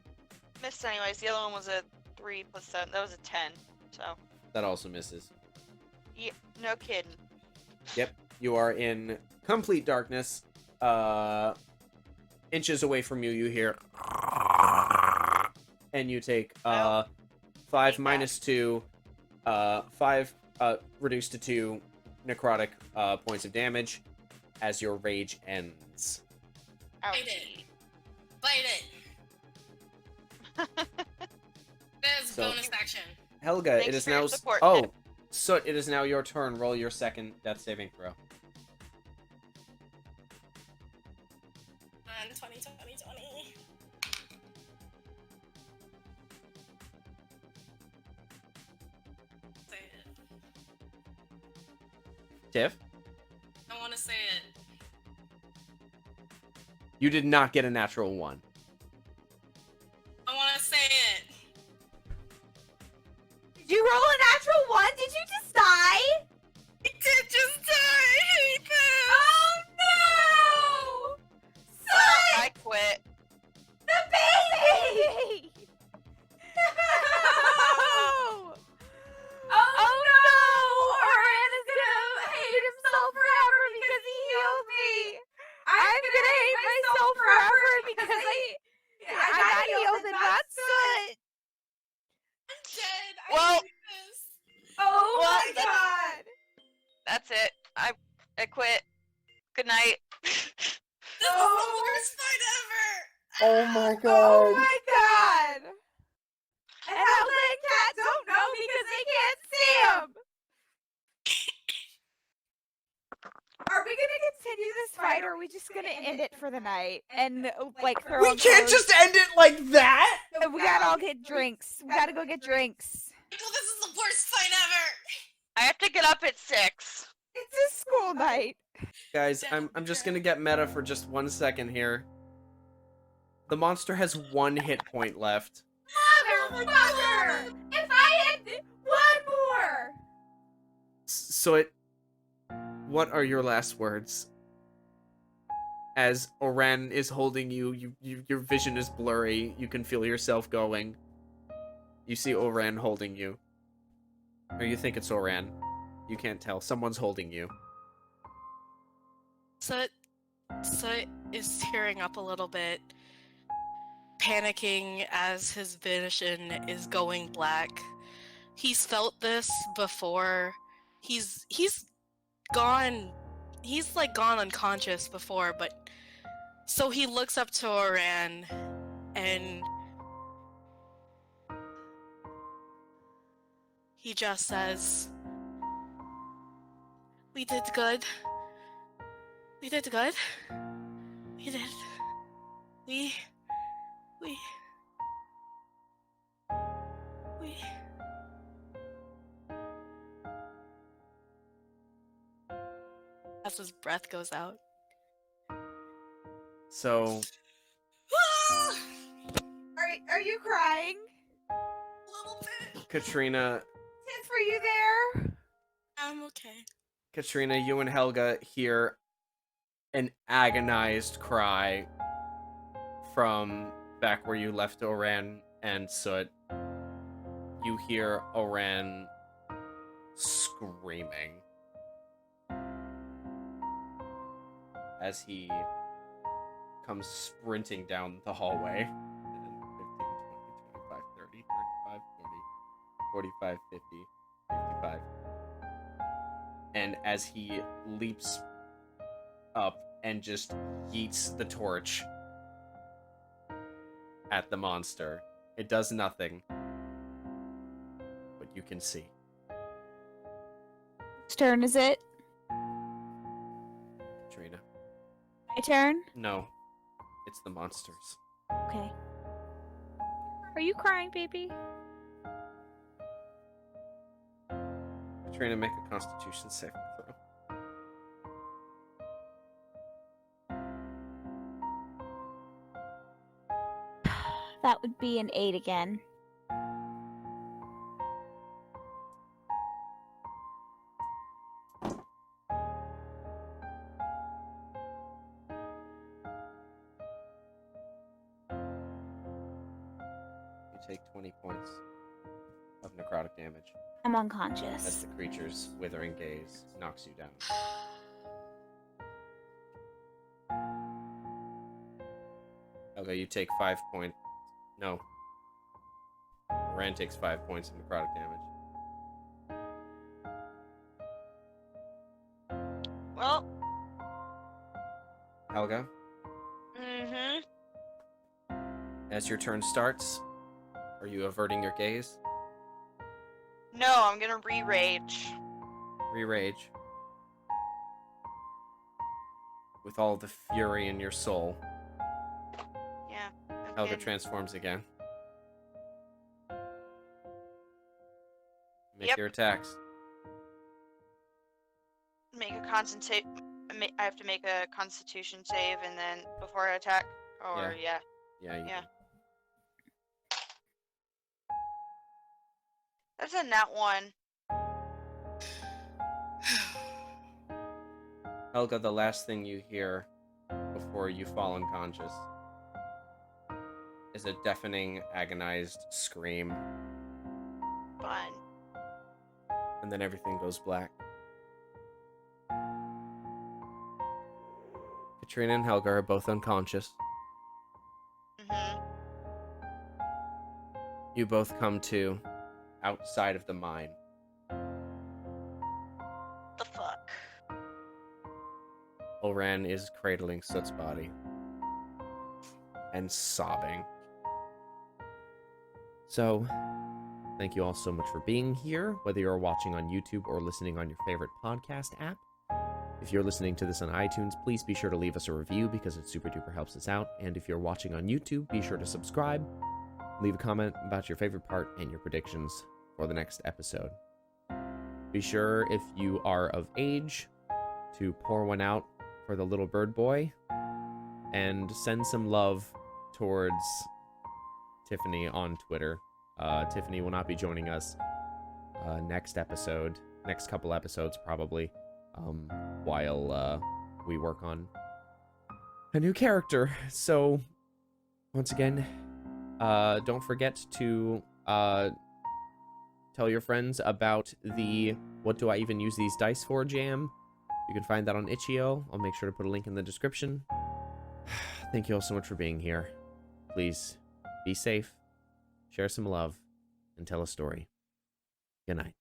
missed anyways. The other one was a 3 plus 7. That was a 10. So, that also misses. yeah, no kidding. Yep, you are in complete darkness. Inches away from you, you hear, and you take 5 Hate that. minus 2, 5 reduced to 2 necrotic points of damage as your rage ends. Bite Ouch. it. Bite it. That is So- bonus action. Helga, Thanks it is for your now. support, Oh, Nick. Soot, it is now your turn. Roll your second death saving throw. 20, 20, 20. Say it. Tiff, I want to say it. you did not get a natural 1. I want to say it. Did you roll a natural 1? Did you just die? It did just die. I hate this. Oh no! Well, I quit. The baby! No! Oh no! Oran is gonna hate himself forever because he healed me! I'm gonna hate myself forever because I got healed and not Soot! I'm dead. Well- I hate this. Oh Well, my that's- god! That's it. I quit. Good night. This is the worst fight ever. Oh my Oh my god! And Helga and Cat don't know because they can't see him! Are we gonna continue this fight or are we just gonna end it for the night? And like throw We him can't clothes? just end it like that! We gotta all get drinks. We gotta go get drinks. Michael, this is the worst fight ever. I have to get up at 6. It's a school night. Guys, I'm just gonna get meta for just 1 second here. The monster has 1 hit point left. Motherfucker! If I had one more! So it... What are your last words? As Oren is holding you, your vision is blurry. You can feel yourself going. You see Oren holding you. Or you think it's Oren. You can't tell. Someone's holding you. Soot is tearing up a little bit, panicking as his vision is going black. He's felt this before. He's gone. He's like gone unconscious before, but so he looks up to Oran and he just says, "We did good. We did good. We did. We. As his breath goes out. So, Are you crying? A little bit. Katrina, Tiff, are you there? I'm okay. Katrina, you and Helga hear an agonized cry from back where you left Oran and Soot. You hear Oran screaming as he comes sprinting down the hallway. 10, 15, 20, 25, 30, 35, 40, 45, 50, 55. And as he leaps up and just yeets the torch at the monster, it does nothing, but you can see. Whose turn is it? Katrina. My turn? No, it's the monsters. Okay. Are you crying, baby? Katrina, make a Constitution saving throw. That would be an 8 again. You take 20 points of necrotic damage I'm as unconscious. the creature's withering gaze knocks you down. Okay, you take 5 points. No. Rand takes 5 points of necrotic damage. Well. Helga, Mm-hmm. as your turn starts, are you averting your gaze? No, I'm gonna re-rage. Re-rage. With all the fury in your soul, Yeah. Helga Okay. transforms again. Make Yep. your attacks. Make a concentrate. I have to make a Constitution save, and then before I attack. Or yeah. Yeah, you Yeah. do. That's a nat 1. Helga, the last thing you hear before you fall unconscious is a deafening, agonized scream, Fun. and then everything goes black. Katrina and Helga are both unconscious. Mm-hmm. You both come to outside of the mine. The fuck. Oran is cradling Soot's body and sobbing. So, thank you all so much for being here, whether you're watching on YouTube or listening on your favorite podcast app. If you're listening to this on iTunes, please be sure to leave us a review because it super duper helps us out. And if you're watching on YouTube, be sure to subscribe, leave a comment about your favorite part and your predictions for the next episode. Be sure, if you are of age, to pour one out for the little bird boy and send some love towards Tiffany on Twitter. Tiffany will not be joining us next couple episodes probably, while we work on a new character. So, once again, don't forget to tell your friends about the What Do I Even Use These Dice For jam. You can find that on Itch.io. I'll make sure to put a link in the description. Thank you all so much for being here. Please be safe, share some love, and tell a story. Good night.